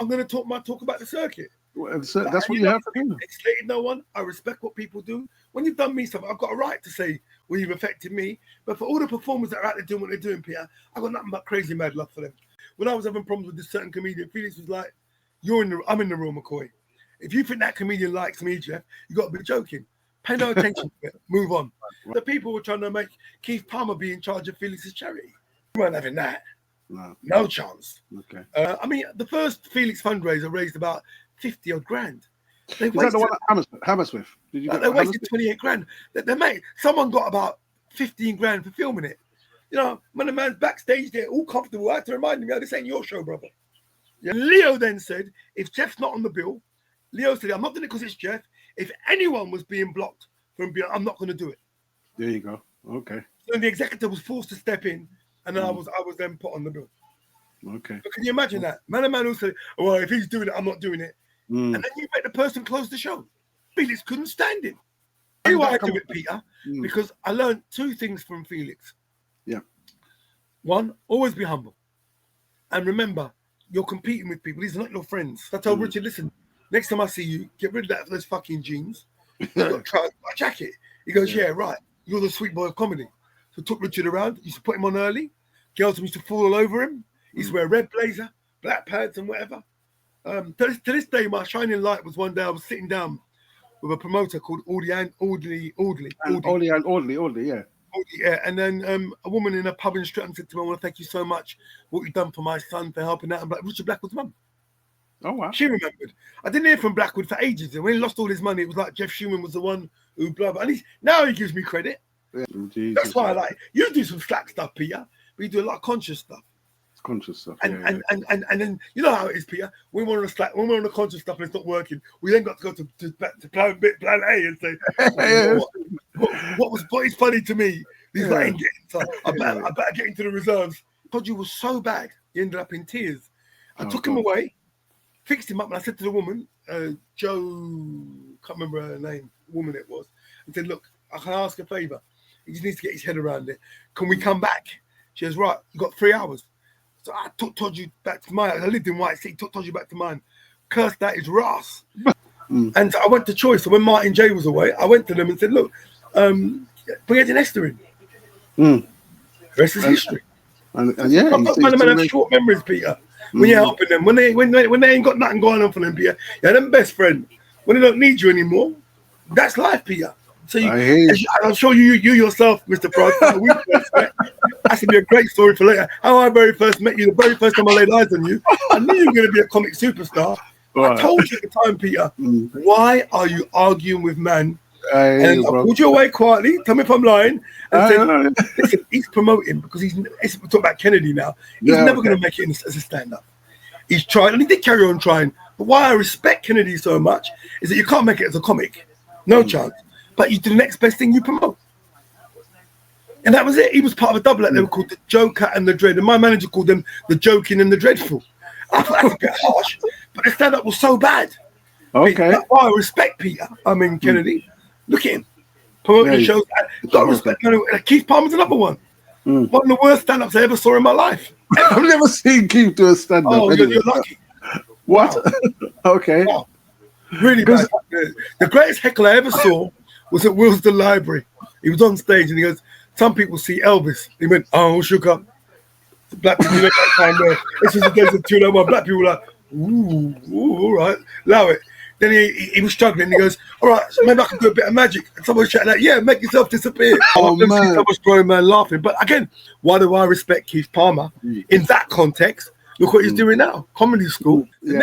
I'm going to talk about the circuit. Well, that's what you have to do. Slated no one. I respect what people do. When you've done me something, I've got a right to say when you've affected me. But for all the performers that are out there doing what they're doing, Peter, I've got nothing but crazy mad love for them. When I was having problems with this certain comedian, Felix was like, I'm in the room, McCoy. If you think that comedian likes me, Geoff, you got to be joking. Pay no attention to it. Move on. The people were trying to make Keith Palmer be in charge of Felix's charity. We weren't having that. No chance. Okay. I mean, the first Felix fundraiser raised about 50 odd grand. Is that the one at Hammersmith? Did you? They wasted 28 grand. Someone got about 15 grand for filming it. You know, when the man's backstage there, all comfortable, I had to remind him, this ain't your show, brother. Yeah. Leo then said, if Geoff's not on the bill, Leo said, I'm not doing it because it's Geoff. If anyone was being blocked from being, I'm not going to do it. There you go. Okay. So the executive was forced to step in, and then I was then put on the bill. Okay. But can you imagine that? Man who said, well, if he's doing it, I'm not doing it. And then you make the person close the show. Felix couldn't stand it. Tell you why I do it, Peter, because I learned two things from Felix. Yeah. One, always be humble. And remember, you're competing with people. These are not your friends. So I told Richard, listen, next time I see you, get rid of those fucking jeans. You've got to try my jacket. He goes, yeah, right. You're the sweet boy of comedy. So took Richard around, used to put him on early. Girls used to fall all over him. He used to wear a red blazer, black pants and whatever. To this day, my shining light was one day I was sitting down with a promoter called Audley, yeah. Yeah, and then a woman in a pub in Streatham said to me, I want to thank you so much what you've done for my son, for helping out. I'm like, Richard Blackwood's mum. Oh, wow. She remembered. I didn't hear from Blackwood for ages. And when he lost all his money, it was like Geoff Schuman was the one who blah, blah. At least now he gives me credit. Yeah, that's why I like it. You do some slack stuff, Peter, but you do a lot of conscious stuff. Conscious stuff. And then you know how it is, Peter. When we're on the slack, when we're on the conscious stuff and it's not working, we then got to go to plan A and say, what is funny to me? He's like, I better get into the reserves. God, you were so bad. He ended up in tears. I took him away, fixed him up, and I said to the woman, Jo, can't remember her name, woman it was, and said, look, I can ask a favour. He just needs to get his head around it. Can we come back? She goes, right, you got 3 hours. So I took Todgy back to mine. I lived in White City, took Todgy back to mine. Cursed that is Ross. And I went to Choice. So when Martin J was away, I went to them and said, look, bring Ed and Esther in. Rest is history. And I'm not trying to have short memories, Peter. When you're helping them, when they ain't got nothing going on for them, Peter, you're them best friend. When they don't need you anymore, that's life, Peter. So I'm sure you yourself, Mr. Price, that's gonna be a great story for later. How I very first met you, the very first time I laid eyes on you, I knew you were going to be a comic superstar. Right. I told you at the time, Peter, why are you arguing with man? And I pulled you away quietly. Tell me if I'm lying. And said, listen, he's promoting because we're talking about Kennedy now. He's never going to make it as a stand-up. He's tried, and he did carry on trying. But why I respect Kennedy so much is that you can't make it as a comic. No chance. But you do the next best thing you promote. And that was it. He was part of a double act. They were called the Joker and the Dread. And my manager called them the Joking and the Dreadful. I thought that's a bit harsh. But the stand-up was so bad. Okay. That's why I respect Peter. I mean, Kennedy. Look at him. Promoting shows. Got to respect. Keith Palmer's another one. One of the worst stand-ups I ever saw in my life. I've never seen Keith do a stand-up. Oh, you're lucky. What? Wow. Okay. Wow. Really bad. The greatest heckle I ever saw was at Wilsden Library. He was on stage and he goes, some people see Elvis. He went, oh, shook up. The black people, you know, that kind of, this was the days of 201. Black people were like, ooh, all right, allow it. Then he was struggling. He goes, all right, so maybe I can do a bit of magic. And someone shouting out, yeah, make yourself disappear. Oh, man. I was grown man laughing. But again, why do I respect Keith Palmer in that context? Look what he's doing now. Comedy school. Yeah.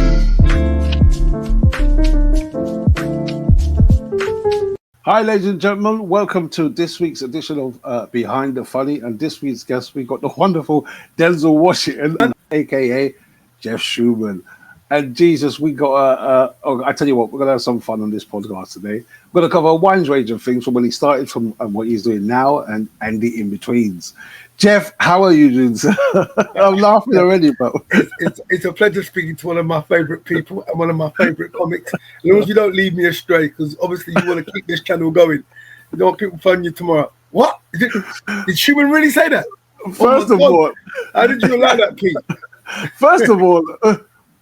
Hi, ladies and gentlemen. Welcome to this week's edition of Behind the Funny. And this week's guest, we got the wonderful Denzel Washington, a.k.a. Geoff Schuman. And Jesus, we got I tell you what, we're going to have some fun on this podcast today. We're going to cover a wide range of things from when he started, from what he's doing now, and the in-betweens. Geoff, how are you doing, sir? I'm laughing already, bro. It's a pleasure speaking to one of my favourite people and one of my favourite comics. As long as you don't lead me astray, because obviously you want to keep this channel going. You don't want people phoning you tomorrow. What? Did Schumann really say that? First of all, how did you allow that, Pete? First of all,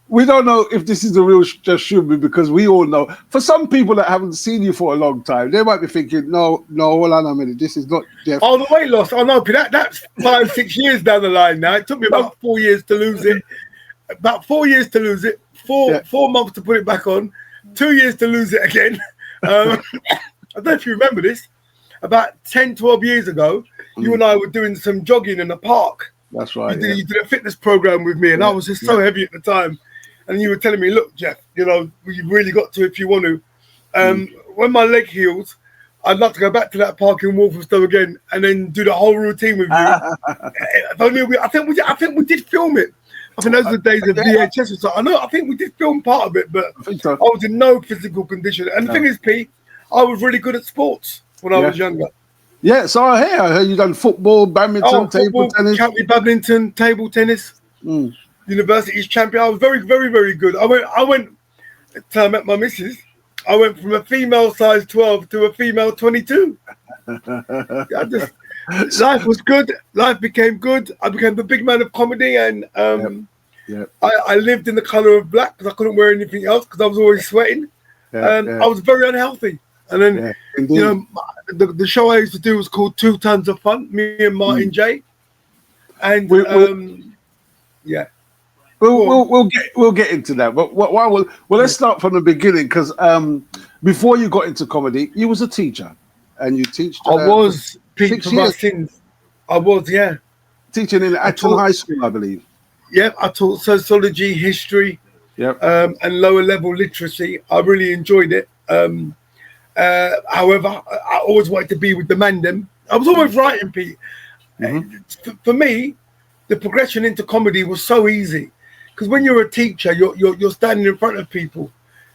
we don't know if this is the real Geoff Schuman, because we all know. For some people that haven't seen you for a long time, they might be thinking, no, hold on a minute, this is not Geoff. Oh, the weight loss. I know, that's 5-6 years down the line now. It took me about 4 years to lose it. About 4 years to lose it. 4 months to put it back on. 2 years to lose it again. I don't know if you remember this. About 10, 12 years ago, you and I were doing some jogging in the park. That's right. You did a fitness program with me, and I was just so heavy at the time. And you were telling me, look, Geoff, you've really got to if you want to. When my leg heals, I'd like to go back to that park in Walthamstow again and then do the whole routine with you. I think we did film it. I think those are the days of VHS or something. I think we did film part of it, but I was in no physical condition. And the thing is, Pete, I was really good at sports when I was younger. Yeah, so I heard you done football, badminton, table tennis. County badminton, table tennis. Universities champion. I was very, very, very good. I went till I met my missus. I went from a female size 12 to a female 22. Life was good. Life became good. I became the big man of comedy, and I lived in the color of black because I couldn't wear anything else because I was always sweating. I was very unhealthy. And then, the show I used to do was called 2 Tons of Fun, me and Martin J. And We'll get into that, but let's start from the beginning, because before you got into comedy, you was a teacher, and you teach. I was teaching teaching in Acton High School, I believe. Yeah, I taught sociology, history, and lower level literacy. I really enjoyed it. However, I always wanted to be with the man. Them, I was always writing, Pete. For me, the progression into comedy was so easy. Because when you're a teacher, you're standing in front of people,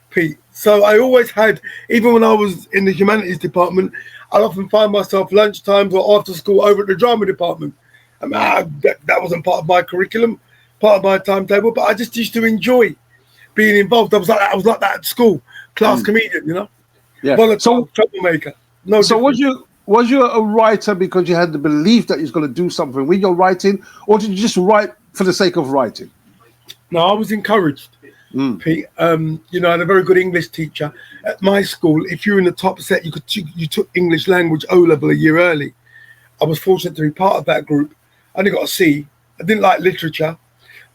Pete. So I always had, even when I was in the humanities department, I'd often find myself lunchtimes or after school over at the drama department. I mean, that wasn't part of my curriculum, part of my timetable, but I just used to enjoy being involved. I was like that at school, class comedian, Yeah. Volatile, troublemaker. No. So was you a writer because you had the belief that you was going to do something with your writing, or did you just write for the sake of writing? No, I was encouraged, Pete. I had a very good English teacher at my school. If you were in the top set, you took English language O-level a year early. I was fortunate to be part of that group. I only got a C. I didn't like literature,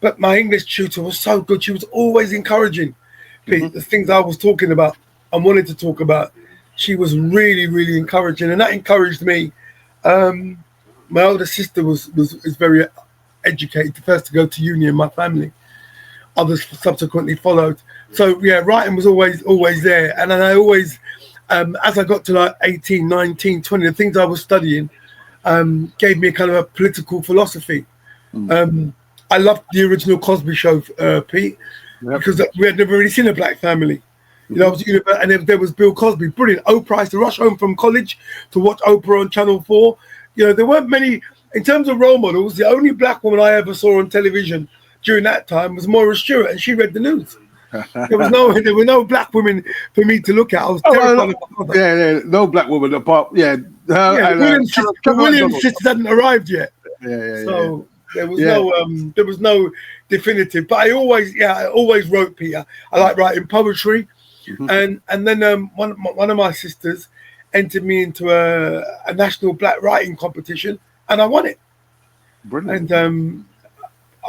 but my English tutor was so good. She was always encouraging, Pete. The things I was talking about and wanted to talk about, she was really, really encouraging, and that encouraged me. My older sister is very educated, the first to go to uni in my family. Others subsequently followed. So writing was always there. And then I always, as I got to like 18, 19, 20, the things I was studying gave me a kind of a political philosophy. I loved the original Cosby Show, Pete, because we had never really seen a black family. And there was Bill Cosby, brilliant. Oprah, I used to rush home from college to watch Oprah on Channel 4. There weren't many, in terms of role models, the only black woman I ever saw on television during that time was Maura Stewart, and she read the news. There were no black women for me to look at. I was terrified of that. No black woman apart. The Williams sisters hadn't arrived yet. So there was no definitive. But I always wrote, Peter. I like writing poetry, and then one of my sisters entered me into a national black writing competition, and I won it. Brilliant. And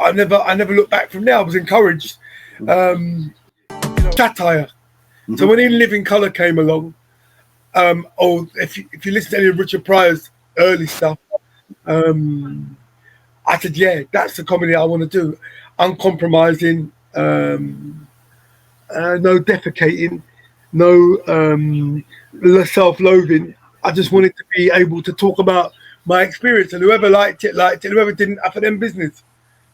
I never looked back from there. I was encouraged. Satire. So when In Living Colour came along, or if you listen to any of Richard Pryor's early stuff, I said, that's the comedy I want to do. Uncompromising, no defecating, no self-loathing. I just wanted to be able to talk about my experience, and whoever liked it. Whoever didn't, for them business.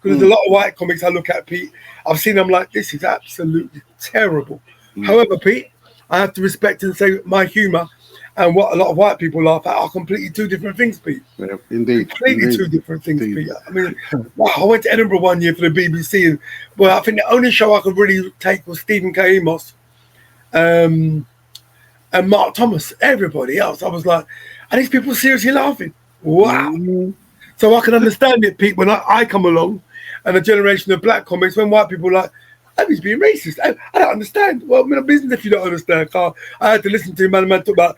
Because there's a lot of white comics I look at, Pete. I've seen them like, this is absolutely terrible. However, Pete, I have to respect and say my humour and what a lot of white people laugh at are completely two different things, Pete. Yeah, indeed. Completely two different things, Pete. I mean, I went to Edinburgh one year for the BBC, and I think the only show I could really take was Stephen K. Amos and Mark Thomas. Everybody else, I was like, are these people seriously laughing? Wow. So I can understand it, Pete, when I come along, and a generation of black comics, when white people are like, I was being racist. I don't understand. Well, I'm in a business if you don't understand, Carl. I had to listen to man talk about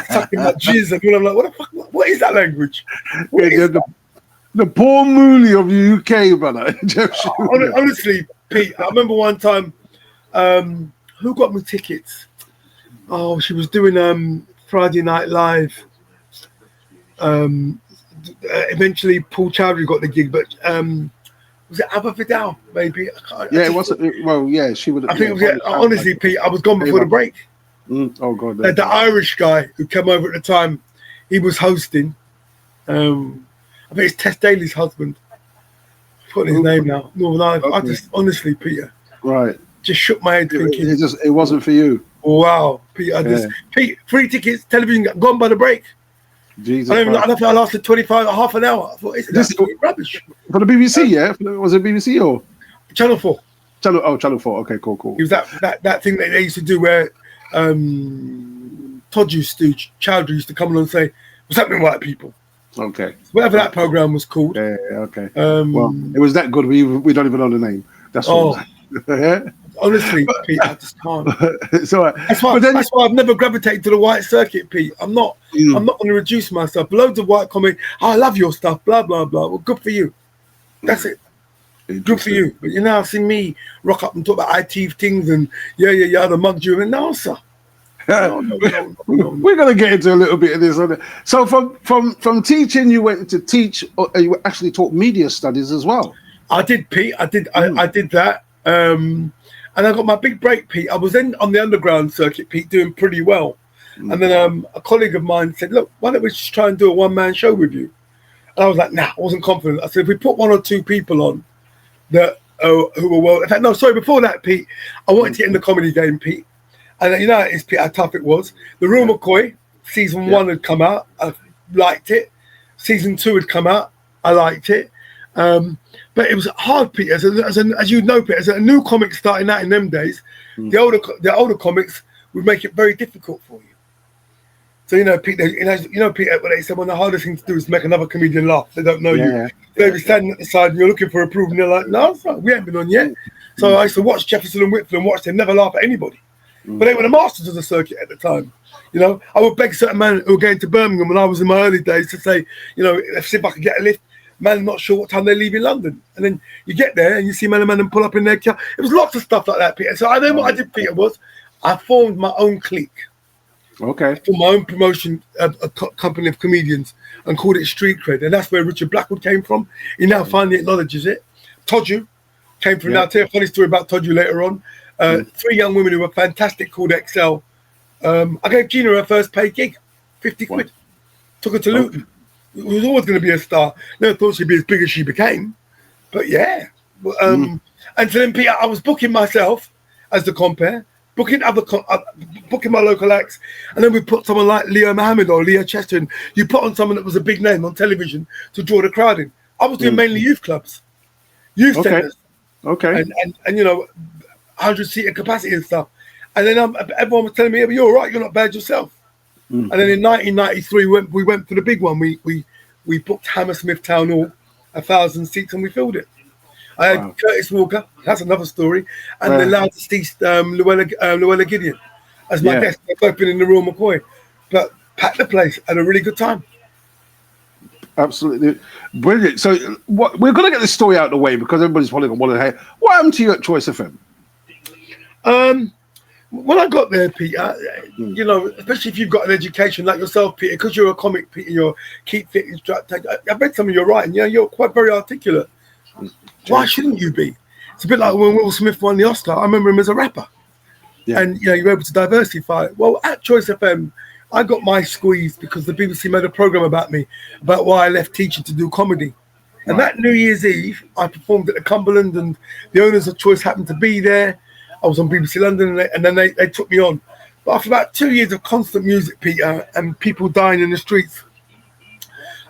sucking my jizz, and I'm like, what the fuck? What is that language? The poor mooly of the UK, brother. Geoff Schuman. Honestly, Pete, I remember one time, who got me tickets? Oh, she was doing Friday Night Live. Eventually, Paul Chowdhury got the gig, but was it Abba Vidal? Maybe. It wasn't. Well, yeah, she would. I think it was. Yeah, honestly, Pete, I was gone before the break. Oh God! The Irish guy who came over at the time, he was hosting. I think it's Tess Daly's husband. I'm putting his name now. Northern Ireland. I just honestly, Peter. Right. Just shook my head thinking. It wasn't for you. Wow, Peter. Pete, free tickets, television gone by the break. Jesus. I think I lasted half an hour. I thought, it's rubbish. For the BBC, yeah? Was it BBC or? Channel 4. Channel 4. Okay, cool. It was that thing that they used to do where Chowdhury used to come along and say, what's happening, white people? Okay. Whatever that program was called. Yeah, okay. Well, it was that good. We don't even know the name. That's all. Honestly, Pete, I just can't. It's all right. That's why I've never gravitated to the white circuit, Pete. I'm not going to reduce myself. Loads of white comment. I love your stuff. Blah blah blah. Well, good for you. That's it. Good for you. But you now see me rock up and talk about IT things and the mug you and no, sir. No. We're going to get into a little bit of this. So from teaching, you went to teach, or you actually taught media studies as well. I did, Pete. I did that. And I got my big break, Pete. I was then on the underground circuit, Pete, doing pretty well. And then a colleague of mine said, look, why don't we just try and do a one-man show with you? And I was like, nah, I wasn't confident. I said, if we put one or two people on that who were well... In fact, no, sorry, before that, Pete, I wanted to get in the comedy game, Pete. And you know it's Pete, how tough it was. The Real McCoy, season 1 had come out. I liked it. Season 2 had come out. I liked it. But it was hard, Pete. As you know, Pete, as a new comic starting out in them days, the older comics would make it very difficult for you. So Pete, Pete, what they said, one of the hardest things to do is make another comedian laugh. They don't know you. They'll be standing at the side and you're looking for approval, and they're like, no, we haven't been on yet. So I used to watch Jefferson and Whitfield and watch them never laugh at anybody. But they were the masters of the circuit at the time. I would beg certain men who were going to Birmingham when I was in my early days to say, see if I could get a lift. Man, not sure what time they leave in London. And then you get there and you see man and pull up in their car. It was lots of stuff like that, Peter. So I know what I did, Peter, was I formed my own clique. Okay. For my own promotion, a company of comedians, and called it Street Cred. And that's where Richard Blackwood came from. He now finally acknowledges it. Todju came from. Now, I'll tell you a funny story about Todju later on. 3 young women who were fantastic called Excel. I gave Gina her first paid gig, 50 quid. Took her to Luton. It was always going to be a star. Never thought she'd be as big as she became. But yeah. And so then, Peter, I was booking myself as the compere, booking my local acts, and then we put someone like Leo Mohammed or Leo Chester, and you put on someone that was a big name on television to draw the crowd in. I was doing mainly youth clubs, youth centers. Okay. And 100-seater capacity and stuff. And then everyone was telling me, you're all right, you're not bad yourself. And then in 1993, we went for the big one. We booked Hammersmith Town Hall, 1,000 seats, and we filled it. I had Curtis Walker, that's another story, and the loud deceased Llewellyn Gideon as my guest. They've both been in the Real McCoy. But packed the place, had a really good time. Absolutely brilliant. So we're going to get this story out of the way because everybody's probably going to want to hear. What happened to you at Choice FM? When I got there, Peter, especially if you've got an education like yourself, Peter, because you're a comic, Peter, you're keep fit instructor. I read some of your writing. You're quite very articulate. Why shouldn't you be? It's a bit like when Will Smith won the Oscar. I remember him as a rapper. And you were able to diversify. Well, at Choice FM, I got my squeeze because the BBC made a program about me, about why I left teaching to do comedy. And that New Year's Eve, I performed at the Cumberland, and the owners of Choice happened to be there. I was on BBC London, and then they took me on. But after about 2 years of constant music, Peter, and people dying in the streets,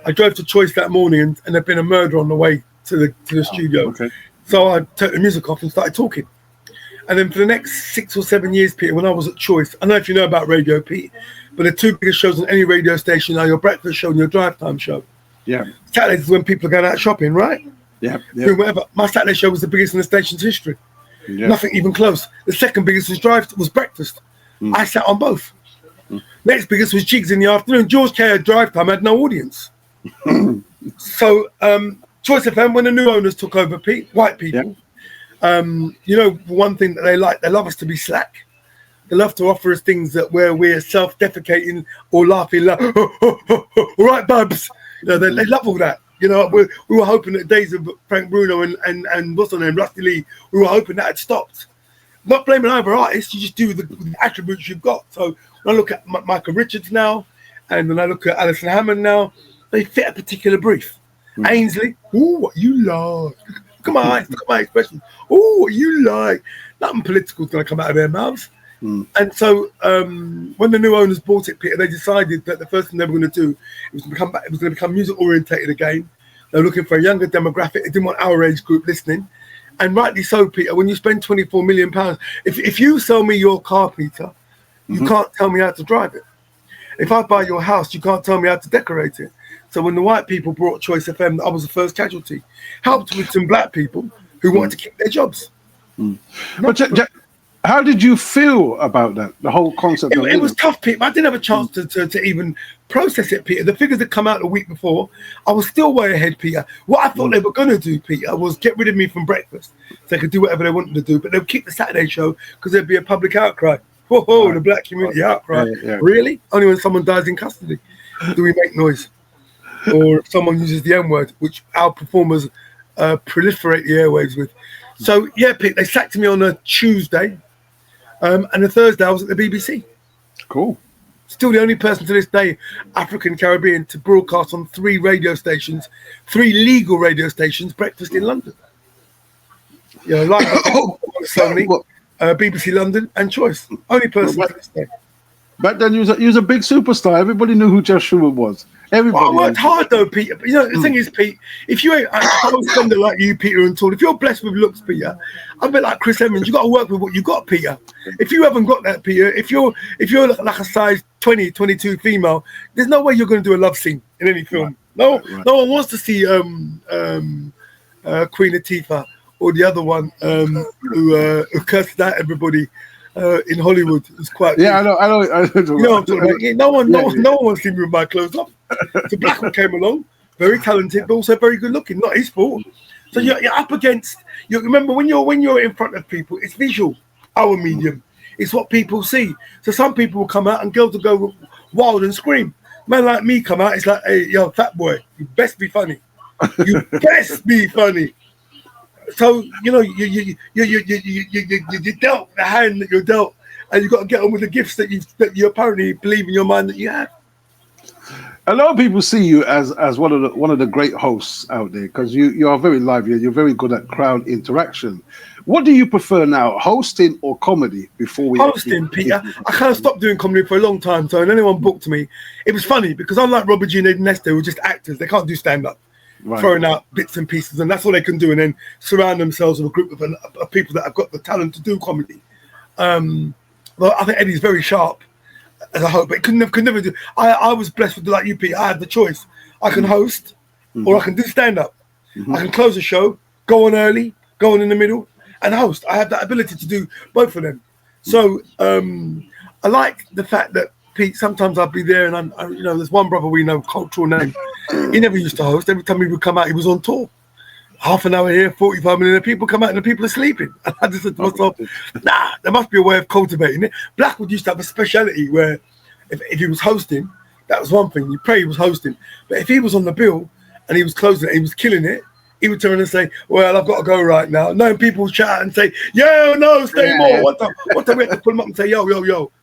I drove to Choice that morning, and there'd been a murder on the way to the studio. Okay. So I took the music off and started talking. And then for the next 6 or 7 years, Peter, when I was at Choice, I don't know if you know about radio, Pete, but the 2 biggest shows on any radio station are your breakfast show and your drive time show. Yeah. Saturdays is when people are going out shopping, right? Yeah. Doing whatever. My Saturday show was the biggest in the station's history. Nothing even close. The second biggest was breakfast. I sat on both. Next biggest was Jigs in the afternoon. George K had drive time, had no audience. So Choice FM, when the new owners took over, Pete, white people, you know, one thing that they love us to be slack. They love to offer us things that where we're self-defecating or laughing like, all right, bubs. You know, they love all that. You know, we were hoping that days of Frank Bruno and what's her name, Rusty Lee, we were hoping that had stopped. Not blaming either artist, you just do the attributes you've got. So when I look at Michael Richards now, and when I look at Alison Hammond now, they fit a particular brief. Ainsley, ooh, what you like. Look at my eyes, look at my expression. Ooh, what you like. Nothing political is going to come out of their mouths. And so when the new owners bought it, Peter, they decided that the first thing they were going to do was going to become music orientated again. They were looking for a younger demographic. They didn't want our age group listening. And rightly so, Peter, when you spend £24 million, if you sell me your car, Peter, you can't tell me how to drive it. If I buy your house, you can't tell me how to decorate it. So when the white people brought Choice FM, I was the first casualty. Helped with some black people who wanted to keep their jobs. But how did you feel about that? The whole concept. It was tough, Peter. I didn't have a chance to even process it, Peter. The figures that come out the week before, I was still way ahead, Peter. What I thought they were going to do, Peter, was get rid of me from breakfast, so they could do whatever they wanted to do. But they'll keep the Saturday show because there'd be a public outcry. Whoa, the black community outcry. Really? Only when someone dies in custody do we make noise, or if someone uses the N word, which our performers proliferate the airwaves with. So yeah, Pete, they sacked me on a Tuesday. And the Thursday I was at the BBC. Cool. Still the only person to this day, African Caribbean, to broadcast on 3 radio stations, 3 legal radio stations, breakfast in London. You know, like Sony, BBC London, and Choice. Only person to this day. Back then, you was a big superstar. Everybody knew who Geoff Schuman was. Everybody. Well, I worked hard though, Peter. But, you know, the thing is, Pete, if you ain't a spender like you, Peter, and tall, if you're blessed with looks, Peter, I'm a bit like Chris Evans. You got to work with what you got, Peter. If you haven't got that, Peter, if you're like a size 20, 22 female, there's no way you're going to do a love scene in any film. No one wants to see Queen Latifah or the other one who cursed out everybody. In Hollywood, it's quite. Yeah, big. I know. You know what I'm talking about? Yeah, no one wants to see me with my clothes off. So Black one came along, very talented, but also very good looking. Not his fault. So you're up against. You remember when you're in front of people, it's visual. Our medium, it's what people see. So some people will come out and girls will go wild and scream. Man like me come out, it's like, hey, yo, fat boy, you best be funny. You best be funny. So you know you dealt the hand that you're dealt, and you've got to get on with the gifts that you apparently believe in your mind that you have. A lot of people see you as one of the great hosts out there because you are very lively. You're very good at crowd interaction. What do you prefer now, hosting or comedy? Before we hosting, Peter, I kind of stopped doing comedy for a long time. So when anyone booked me, it was funny because unlike Robert G and Ed Nesta, who were just actors, they can't do stand up. Right. Throwing out bits and pieces, and that's all they can do, and then surround themselves with a group of people that have got the talent to do comedy. Well, I think Eddie's very sharp, as I hope, but could never do. I was blessed with, like you, Pete. I had the choice. I can host, or I can do stand up. I can close a show, go on early, go on in the middle, and host. I have that ability to do both of them. So I like the fact that Pete, sometimes I'll be there, and you know, there's one brother we know, cultural name. He never used to host. Every time he would come out, he was on tour. Half an hour here, 45 minutes. The people come out and the people are sleeping. And I just said to myself, nah, there must be a way of cultivating it. Blackwood used to have a speciality where if he was hosting, that was one thing. You pray he was hosting. But if he was on the bill and he was closing it, he was killing it, he would turn and say, well, I've got to go right now. Knowing people would shout and say, yo, no, stay more. One time we had to pull him up and say, yo,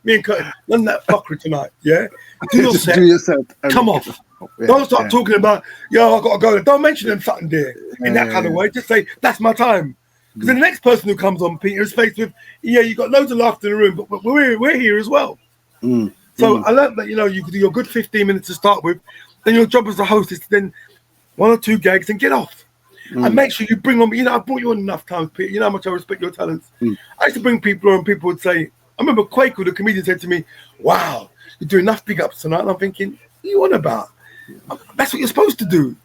me and Curtis, none of that fuckery tonight, yeah? Do your set. Come off. Yeah, don't start talking about, yo, I've got to go. Don't mention them something there in that kind of way. Just say, that's my time. Because then the next person who comes on, Peter, is faced with, yeah, you got loads of laughter in the room, but we're here as well. So I learned that, you know, you could do your good 15 minutes to start with. Then your job as a host is to then 1 or 2 gags and get off. And make sure you bring on, you know, I brought you on enough times, Peter. You know how much I respect your talents. I used to bring people on, people would say, I remember Quaker, the comedian, said to me, wow, you do enough big ups tonight. And I'm thinking, what are you on about? That's what you're supposed to do.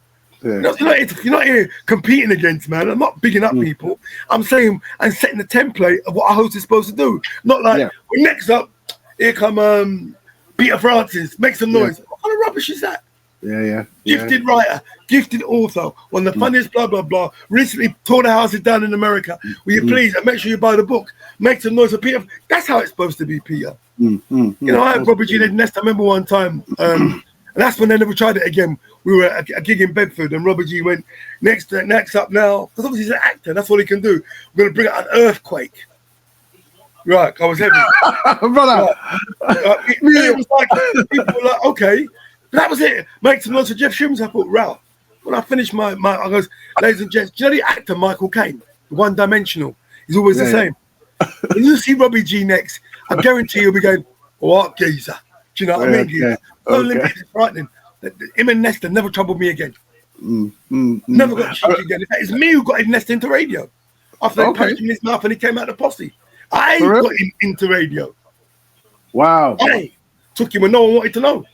You're not here competing against, man. I'm not bigging up people. I'm saying and setting the template of what a host is supposed to do. Not like, well, next up, here come Peter Francis, make some noise. What kind of rubbish is that? Gifted writer, gifted author, one of the funniest blah, blah, blah. Recently tore the houses down in America. Will you please, and make sure you buy the book. Make some noise for Peter. That's how it's supposed to be, Peter. You know, I had Robert G. Nest. I remember one time, and that's when they never tried it again. We were at a gig in Bedford, and Robert G went, next up now, because obviously he's an actor, that's all he can do. We're going to bring out an earthquake. Right, I was heavy. Brother. It was like, people were like, okay. That was it. Make some noise for Geoff Schuman. I thought, Ralph, when I finished I goes, ladies and gents, do you know the actor Michael Caine? The one-dimensional. He's always the same. When you see Robbie G next, I guarantee you'll be going, what geezer? Do you know what I mean? Geezer. It's frightening. Him and Nestor never troubled me again. Never got cheeky again. In fact, it's me who got him Nestor into radio. After they punched him in his mouth and he came out of the posse. I got him into radio. Wow. I took him when no one wanted to know.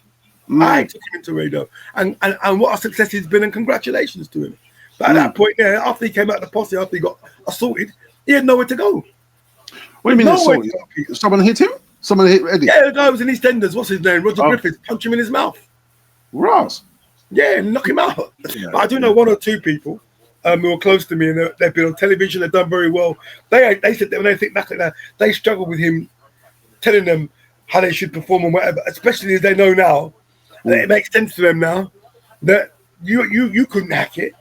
I took him into radio. And what a success he's been, and congratulations to him. But at that point there, after he came out of the posse, after he got assaulted, he had nowhere to go. What do you mean assaulted? Someone hit him? Someone hit Eddie? Yeah, the guy was in EastEnders. What's his name? Roger Griffiths. Punched him in his mouth. Ross? Yeah, knock him out. But I do know one or two people who are close to me, and they've been on television. They've done very well. They said that when they think back at that, they struggle with him telling them how they should perform and whatever, especially as they know now that it makes sense to them now that you couldn't hack it.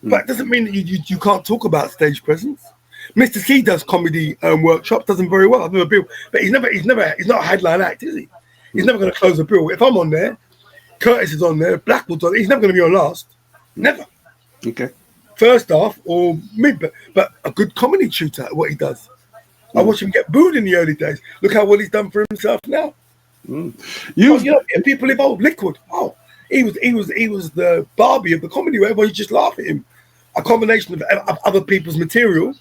But it doesn't mean that you can't talk about stage presence. Mr. C does comedy workshops, does them very well. I've never been, but he's not a headline act, is he? He's never going to close a bill. If I'm on there, Curtis is on there, Blackwood's on there, he's never going to be on last. Never. Okay. First half or mid, but a good comedy shooter at what he does. I watched him get booed in the early days. Look how well he's done for himself now. People evolve. Liquid. Oh, he was the Barbie of the comedy where everybody just laugh at him. A combination of other people's material,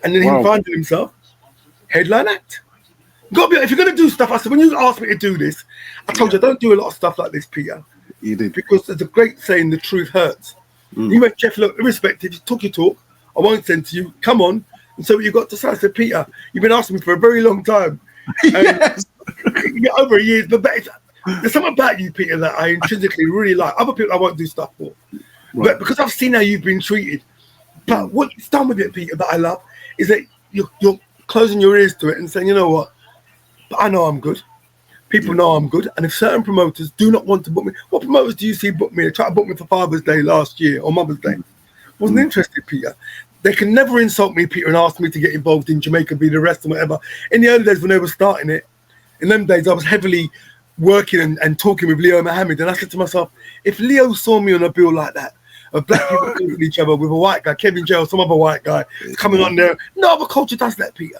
and then him finding himself headline act. If you're gonna do stuff, I said when you asked me to do this, I told you I don't do a lot of stuff like this, Peter. You did, because there's a great saying: the truth hurts. You went, Geoff, look, irrespective, you talk your talk. I won't send to you. Come on. And so what you got to say, I said, Peter, you've been asking me for a very long time. Yes. Over a year, but there's something about you, Peter, that I intrinsically really like. Other people I won't do stuff for. Right. But because I've seen how you've been treated. But what's done with it, Peter, that I love, is that you're closing your ears to it and saying, you know what? But I know I'm good. People know I'm good. And if certain promoters do not want to book me, what promoters do you see book me? They tried to book me for Father's Day last year or Mother's Day. Wasn't interested, Peter. They can never insult me, Peter, and ask me to get involved in Jamaica, be the rest and whatever. In the early days when they were starting it, in them days, I was heavily working and talking with Leo Mohammed. And I said to myself, if Leo saw me on a bill like that, of black people with each other with a white guy, Kevin J or some other white guy coming on there, no other culture does that, Peter.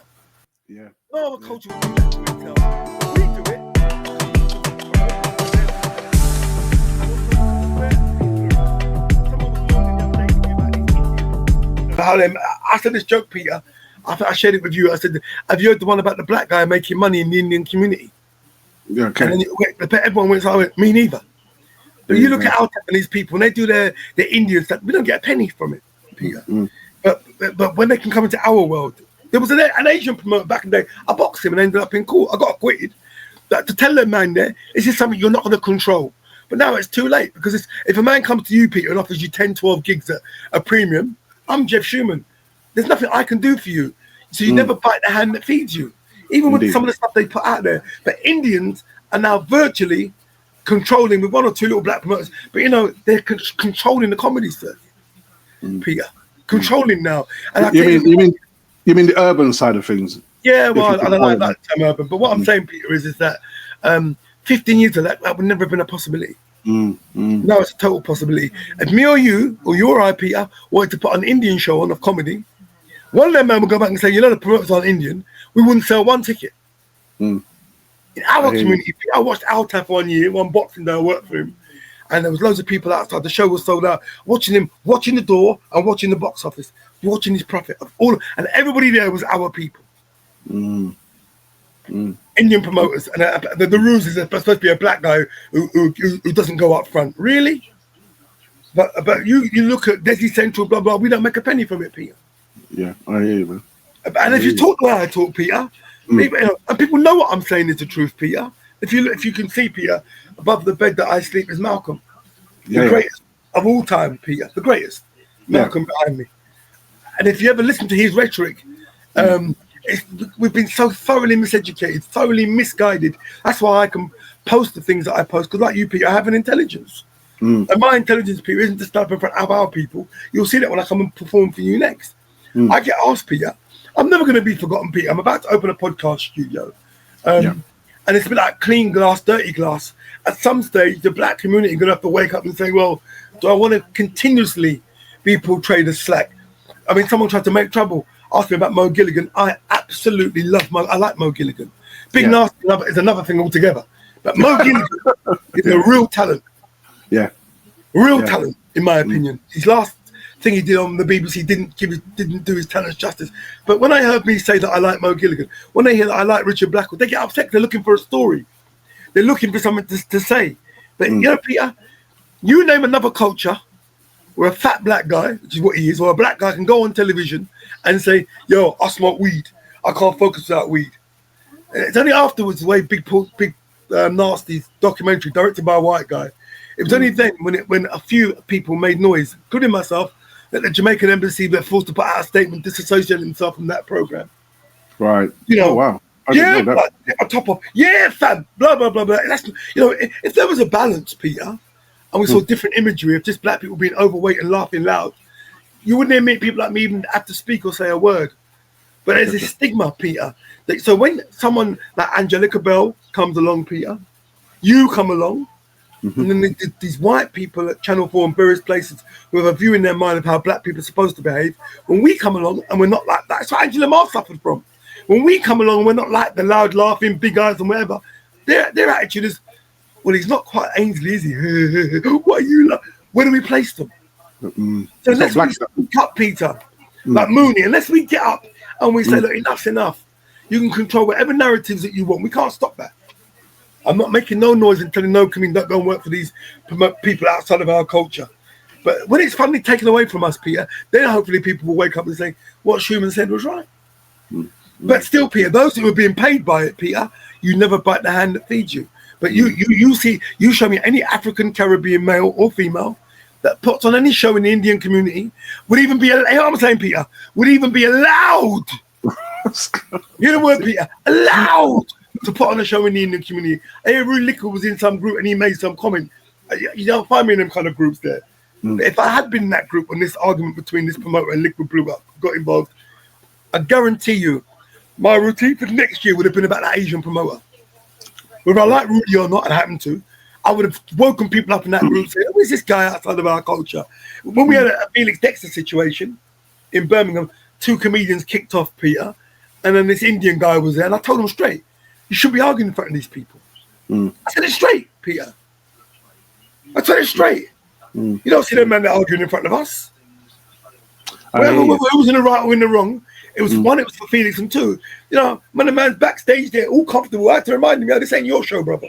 Yeah. No other culture would do that to itself. We do it. I said this joke, Peter. I shared it with you. I said, have you heard the one about the black guy making money in the Indian community? Yeah, okay. And then everyone went, so I went, me neither. But you look at our Japanese people, when they do their Indian stuff, we don't get a penny from it, Peter. But when they can come into our world, there was an Asian promoter back in the day. I boxed him and ended up in court. I got acquitted. To tell that man there, this is something you're not going to control. But now it's too late, because if a man comes to you, Peter, and offers you 10, 12 gigs at a premium, I'm Geoff Schuman. There's nothing I can do for you. So you never bite the hand that feeds you, even with some of the stuff they put out there. But Indians are now virtually controlling with one or two little black promoters. But, they're controlling the comedy stuff, Peter. Controlling now. And you mean the urban side of things? Yeah, well, I don't like that term urban. But what I'm saying, Peter, is that 15 years ago, that would never have been a possibility. Now it's a total possibility. If me or you or I, Peter, wanted to put an Indian show on of comedy, one of them men would go back and say, the promoters aren't Indian, we wouldn't sell one ticket. In our community, I watched Altaf 1 year, one Boxing Day, I worked for him, and there was loads of people outside. The show was sold out, watching him, watching the door and watching the box office, watching his profit. And everybody there was our people. Indian promoters, and the rules is there's supposed to be a black guy who doesn't go up front. Really? But you look at Desi Central, blah blah. We don't make a penny from it, Peter. Yeah, I hear you, man. And if you talk the way I talk, Peter, people, and people know what I'm saying is the truth, Peter. If you can see, Peter, above the bed that I sleep is Malcolm, the greatest of all time, Peter, the greatest. Malcolm behind me. And if you ever listen to his rhetoric, we've been so thoroughly miseducated, thoroughly misguided. That's why I can post the things that I post, because like you, Peter, I have an intelligence. And my intelligence, Peter, isn't to stand up in front of our people. You'll see that when I come and perform for you next. I get asked, Peter, I'm never going to be forgotten, Peter. I'm about to open a podcast studio. And it's a bit like clean glass, dirty glass. At some stage, the black community is going to have to wake up and say, well, do I want to continuously be portrayed as slack? I mean, someone tried to make trouble. Asked me about Mo Gilligan. I absolutely love I like Mo Gilligan. Big Nasty is another thing altogether. But Mo Gilligan is a real talent. Yeah. Real talent, in my opinion. His last thing he did on the BBC didn't do his talents justice. But when I heard me say that I like Mo Gilligan, when they hear that I like Richard Blackwell, they get upset. They're looking for a story. They're looking for something to say. But you know, Peter, you name another culture where a fat black guy, which is what he is, or a black guy can go on television and say, yo, I smoke weed. I can't focus without weed. And it's only afterwards the way Big Nasty's documentary, directed by a white guy. It was only then when a few people made noise, including myself, that the Jamaican embassy were forced to put out a statement disassociating themselves from that program. Right. You know, wow. Like, on top of, fam, blah, blah, blah, blah. That's, you know, if there was a balance, Peter, and we saw different imagery of just black people being overweight and laughing loud, you wouldn't even make people like me even have to speak or say a word. But there's this stigma, Peter. So when someone like Angelica Bell comes along, Peter, you come along, and then these white people at Channel 4 and various places who have a view in their mind of how black people are supposed to behave, when we come along and we're not like that, that's what Angela Marr suffered from. When we come along and we're not like the loud laughing, big eyes and whatever, their attitude is, well, he's not quite Ainsley, is he? What are you like? Where do we place them? So unless we speak up, Peter, like Mooney, unless we get up and we say, look, enough's enough. You can control whatever narratives that you want. We can't stop that. I'm not making no noise and telling no comedian don't go and work for these people outside of our culture. But when it's finally taken away from us, Peter, then hopefully people will wake up and say, what Schumann said was right. But still, Peter, those who are being paid by it, Peter, you never bite the hand that feeds you. But you show me any African, Caribbean male or female that puts on any show in the Indian community would even be, I'm saying, Peter, would even be allowed. You know the word, Peter, allowed to put on a show in the Indian community. Avery Licker was in some group and he made some comment. You don't find me in them kind of groups there. If I had been in that group when this argument between this promoter and Liquid blew up, got involved, I guarantee you my routine for next year would have been about that Asian promoter. Whether I like Rudy or not, it happened to, I would have woken people up in that group saying, who is this guy outside of our culture? When we had a Felix Dexter situation in Birmingham, 2 comedians kicked off, Peter, and then this Indian guy was there, and I told him straight, you should be arguing in front of these people. I said it straight, Peter. I said it straight. You don't see them men that arguing in front of us. Who was in the right or in the wrong? It was one, it was for Felix, and 2, you know, when the man's backstage there, all comfortable, I had to remind him, yo, this ain't your show, brother.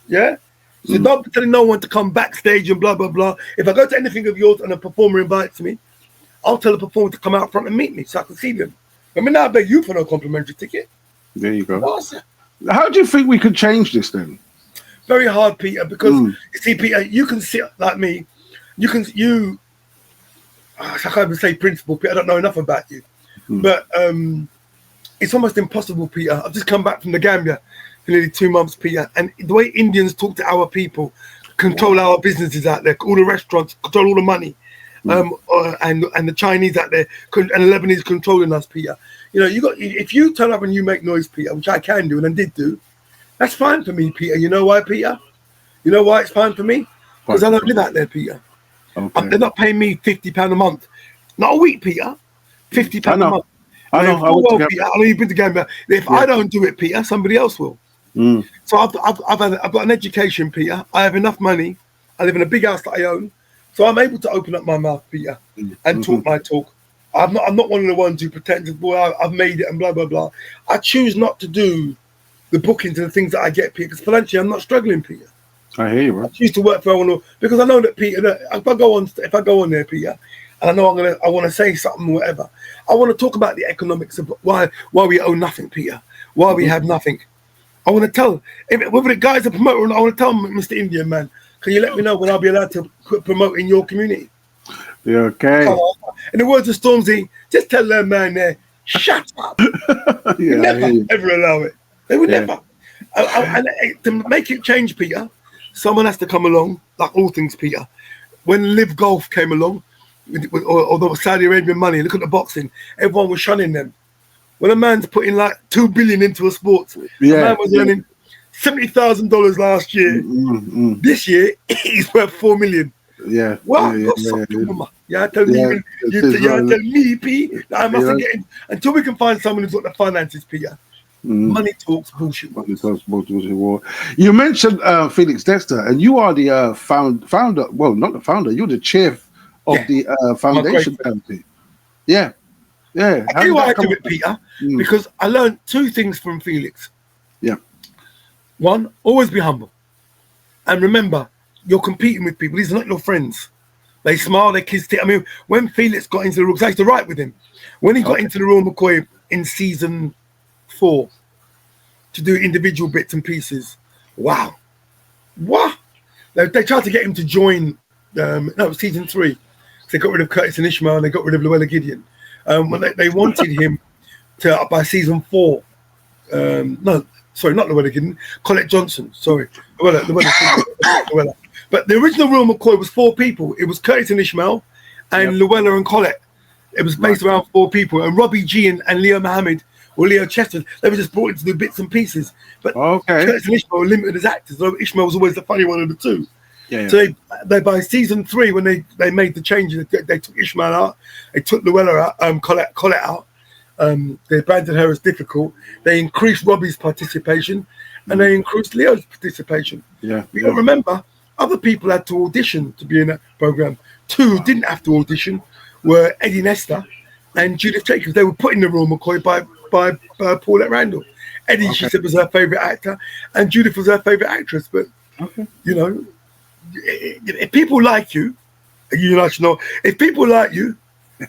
Yeah? So don't be telling no one to come backstage and blah, blah, blah. If I go to anything of yours and a performer invites me, I'll tell the performer to come out front and meet me so I can see them. I mean, now I beg you for no complimentary ticket. There you go. How do you think we could change this then? Very hard, Peter, because you see, Peter, you can sit like me. I can't even say principal, Peter. I don't know enough about you. But it's almost impossible, Peter. I've just come back from the Gambia for nearly 2 months, Peter. And the way Indians talk to our people, control our businesses out there, all the restaurants, control all the money. And the Chinese out there, and the Lebanese controlling us, Peter. You know, if you turn up and you make noise, Peter, which I can do and I did do, that's fine for me, Peter. You know why, Peter? You know why it's fine for me? Because I don't live out there, Peter. Okay. They're not paying me £50 a month. Not a week, Peter. £50 a month. I know. Peter, I know you've been to Gambia. If I don't do it, Peter, somebody else will. So I've got an education, Peter. I have enough money. I live in a big house that I own. So I'm able to open up my mouth, Peter, and talk my talk. I'm not one of the ones who pretends, boy, I've made it and blah, blah, blah. I choose not to do the bookings and the things that I get, Peter, because financially I'm not struggling, Peter. I hear you, bro. I used to work for Eleanor because I know that Peter. That if I go on there, Peter, and I know I want to say something, whatever. I want to talk about the economics of why we own nothing, Peter. Why we have nothing. I want to tell whether the guy's a promoter or not. I want to tell him, Mr. Indian man, can you let me know when I'll be allowed to quit promoting your community? Yeah, okay. In the words of Stormzy, just tell that man there, shut up. Yeah, Never ever allow it. They would never. And to make it change, Peter, someone has to come along, like all things, Peter. When Live Golf came along, or the Saudi Arabian money, look at the boxing, everyone was shunning them. When a man's putting like $2 billion into a sport, a man was earning $70,000 last year. This year, he's worth $4 million. Yeah. Wow, tell me, P, that I mustn't get in until we can find someone who's got the finances, Peter. Money talks bullshit. Money talks bullshit. You mentioned Felix Dexter, and you are the founder. Well, not the founder. You're the chair of the foundation committee. Yeah. Yeah. I tell you why I do it, Peter, because I learned two things from Felix. Yeah. One, always be humble. And remember, you're competing with people. These are not your friends. They smile, they kiss. I mean, when Felix got into the room, because I used to write with him, when he got into the Royal McCoy in season 4 to do individual bits and pieces, wow. What? They tried to get him to join, season 3. They got rid of Curtis and Ishmael and they got rid of Llewellyn Gideon. When they wanted him to, by season 4, not Llewellyn Gideon, Colette Johnson, sorry. Llewellyn. But the original Royal McCoy was 4 people. It was Curtis and Ishmael and Llewellyn and Colette. It was based around 4 people. And Robbie G and Leo Mohammed or Leo Chester, they were just brought in to do bits and pieces. But Curtis and Ishmael were limited as actors, though Ishmael was always the funny one of the two. So they by season 3, when they made the changes, they took Ishmael out, they took Llewellyn out, Colette out. They branded her as difficult. They increased Robbie's participation, and they increased Leo's participation. You got to remember, other people had to audition to be in that program. 2 who didn't have to audition were Eddie Nesta and Judith Jacobs. They were put in the Royal McCoy by Paulette Randall. Eddie, she said, was her favourite actor, and Judith was her favourite actress. But you know, if people like you, know, if people like you,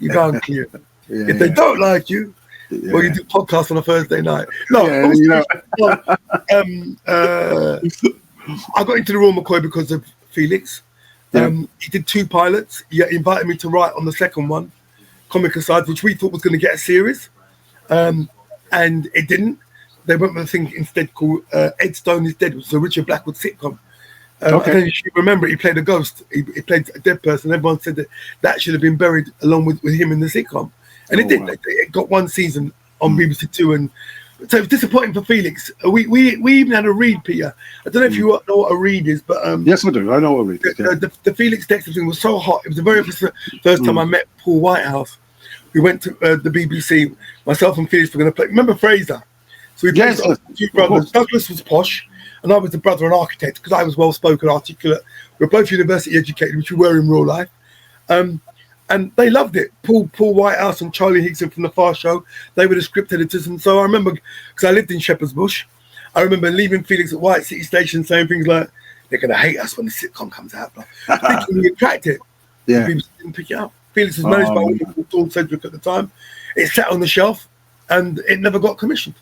you go and clear. If they don't like you, well, you do podcasts on a Thursday night. I got into the Royal McCoy because of Felix. He did 2 pilots. He invited me to write on the second one, Comic Aside, which we thought was going to get a series, and it didn't. They went with a thing instead called Ed Stone is Dead, which was a Richard Blackwood sitcom. I don't know if you remember, he played a ghost. He played a dead person. Everyone said that should have been buried along with him in the sitcom. And it did. Wow. It got 1 season on BBC 2. And so it was disappointing for Felix. We even had a read, Peter. I don't know if you know what a read is, but... yes, I do. I know what a read is. The Felix Dexter thing was so hot. It was the very first time I met Paul Whitehouse. We went to the BBC. Myself and Felix were going to play. Remember Fraser? So we played 2 brothers. Douglas was posh, and I was the brother and architect because I was well-spoken, articulate. We were both university educated, which we were in real life. And they loved it. Paul Whitehouse and Charlie Higson from The Far Show, they were the script editors. And so I remember, because I lived in Shepherd's Bush, I remember leaving Felix at White City Station saying things like, they're going to hate us when the sitcom comes out. Thinking we cracked it. People didn't pick it up. Felix was managed by a woman called Dawn Sedgwick at the time. It sat on the shelf and it never got commissioned.